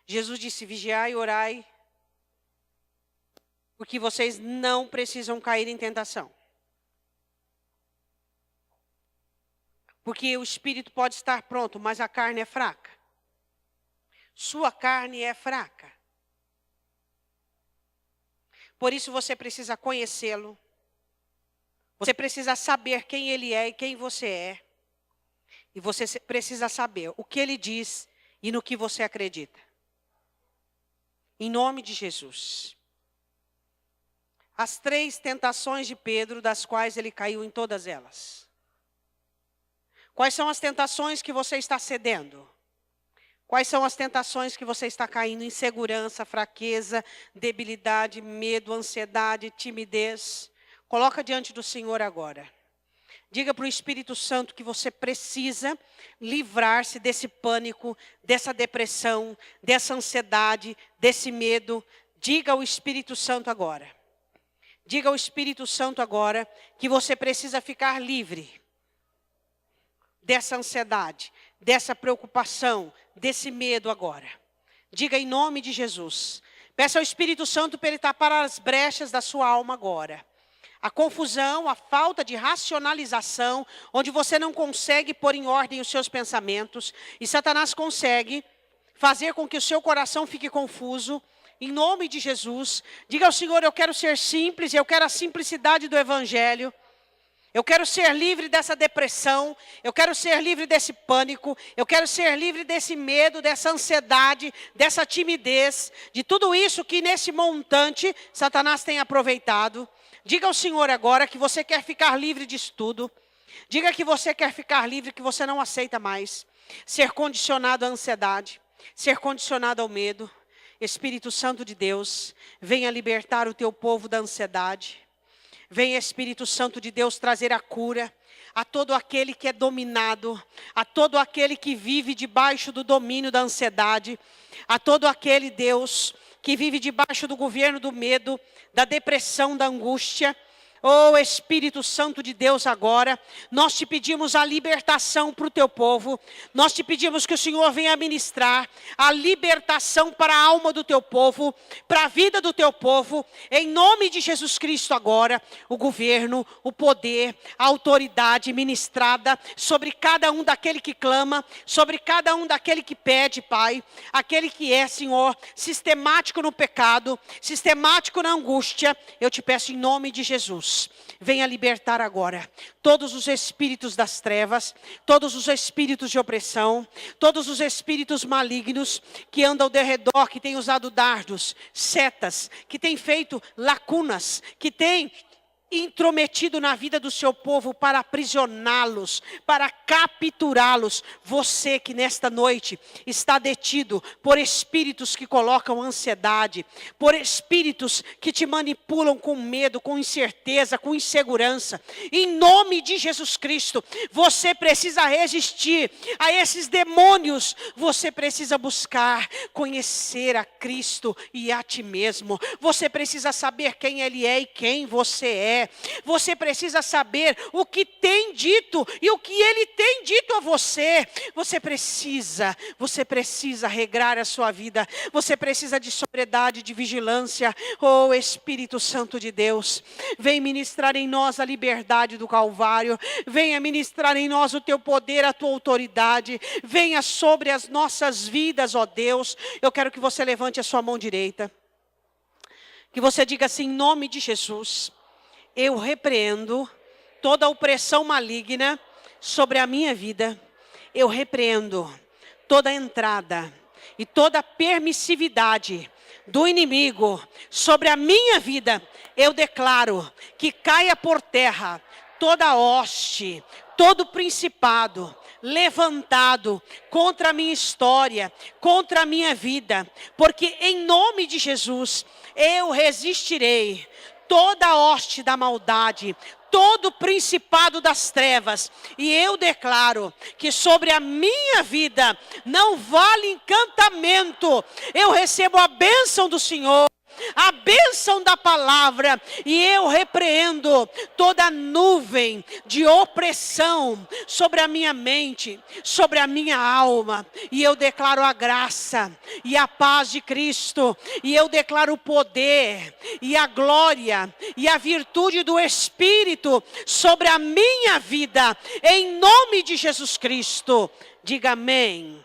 Jesus disse, vigiai e orai, porque vocês não precisam cair em tentação. Porque o espírito pode estar pronto, mas a carne é fraca. Sua carne é fraca. Por isso você precisa conhecê-lo. Você precisa saber quem ele é e quem você é. E você precisa saber o que ele diz e no que você acredita. Em nome de Jesus. As 3 tentações de Pedro, das quais ele caiu em todas elas. Quais são as tentações que você está cedendo? Quais são as tentações que você está caindo? Insegurança, fraqueza, debilidade, medo, ansiedade, timidez. Coloca diante do Senhor agora. Diga para o Espírito Santo que você precisa livrar-se desse pânico, dessa depressão, dessa ansiedade, desse medo. Diga ao Espírito Santo agora. Diga ao Espírito Santo agora que você precisa ficar livre dessa ansiedade, dessa preocupação, desse medo agora. Diga em nome de Jesus. Peça ao Espírito Santo para ele tapar as brechas da sua alma agora. A confusão, a falta de racionalização, onde você não consegue pôr em ordem os seus pensamentos. E Satanás consegue fazer com que o seu coração fique confuso. Em nome de Jesus, diga ao Senhor, eu quero ser simples, eu quero a simplicidade do Evangelho. Eu quero ser livre dessa depressão, eu quero ser livre desse pânico, eu quero ser livre desse medo, dessa ansiedade, dessa timidez, de tudo isso que nesse montante Satanás tem aproveitado. Diga ao Senhor agora que você quer ficar livre disso tudo. Diga que você quer ficar livre, que você não aceita mais ser condicionado à ansiedade, ser condicionado ao medo. Espírito Santo de Deus, venha libertar o teu povo da ansiedade. Venha, Espírito Santo de Deus, trazer a cura a todo aquele que é dominado, a todo aquele que vive debaixo do domínio da ansiedade, a todo aquele, Deus, que vive debaixo do governo do medo, da depressão, da angústia. Oh Espírito Santo de Deus, agora nós te pedimos a libertação para o teu povo. Nós te pedimos que o Senhor venha ministrar a libertação para a alma do teu povo, para a vida do teu povo. Em nome de Jesus Cristo agora, o governo, o poder, a autoridade ministrada sobre cada um daquele que clama, sobre cada um daquele que pede, Pai. Aquele que é, Senhor, sistemático no pecado, sistemático na angústia, eu te peço em nome de Jesus, venha libertar agora todos os espíritos das trevas, todos os espíritos de opressão, todos os espíritos malignos que andam ao derredor, que têm usado dardos, setas, que têm feito lacunas, que têm intrometido na vida do seu povo para aprisioná-los, para capturá-los. Você que nesta noite está detido por espíritos que colocam ansiedade, por espíritos que te manipulam com medo, com incerteza, com insegurança. Em nome de Jesus Cristo, você precisa resistir a esses demônios. Você precisa buscar conhecer a Cristo e a ti mesmo. Você precisa saber quem Ele é e quem você é. Você precisa saber o que tem dito e o que Ele tem dito a você. Você precisa regrar a sua vida. Você precisa de sobriedade, de vigilância. Oh Espírito Santo de Deus, vem ministrar em nós a liberdade do Calvário. Venha ministrar em nós o teu poder, a tua autoridade. Venha sobre as nossas vidas, ó Deus. Eu quero que você levante a sua mão direita. Que você diga assim, em nome de Jesus, eu repreendo toda opressão maligna sobre a minha vida. Eu repreendo toda entrada e toda permissividade do inimigo sobre a minha vida. Eu declaro que caia por terra toda hoste, todo principado levantado contra a minha história, contra a minha vida. Porque em nome de Jesus, eu resistirei toda hoste da maldade, todo principado das trevas. E eu declaro que sobre a minha vida não vale encantamento. Eu recebo a bênção do Senhor, a bênção da palavra, e eu repreendo toda nuvem de opressão sobre a minha mente, sobre a minha alma, e eu declaro a graça e a paz de Cristo, e eu declaro o poder e a glória e a virtude do Espírito sobre a minha vida, em nome de Jesus Cristo. Diga amém.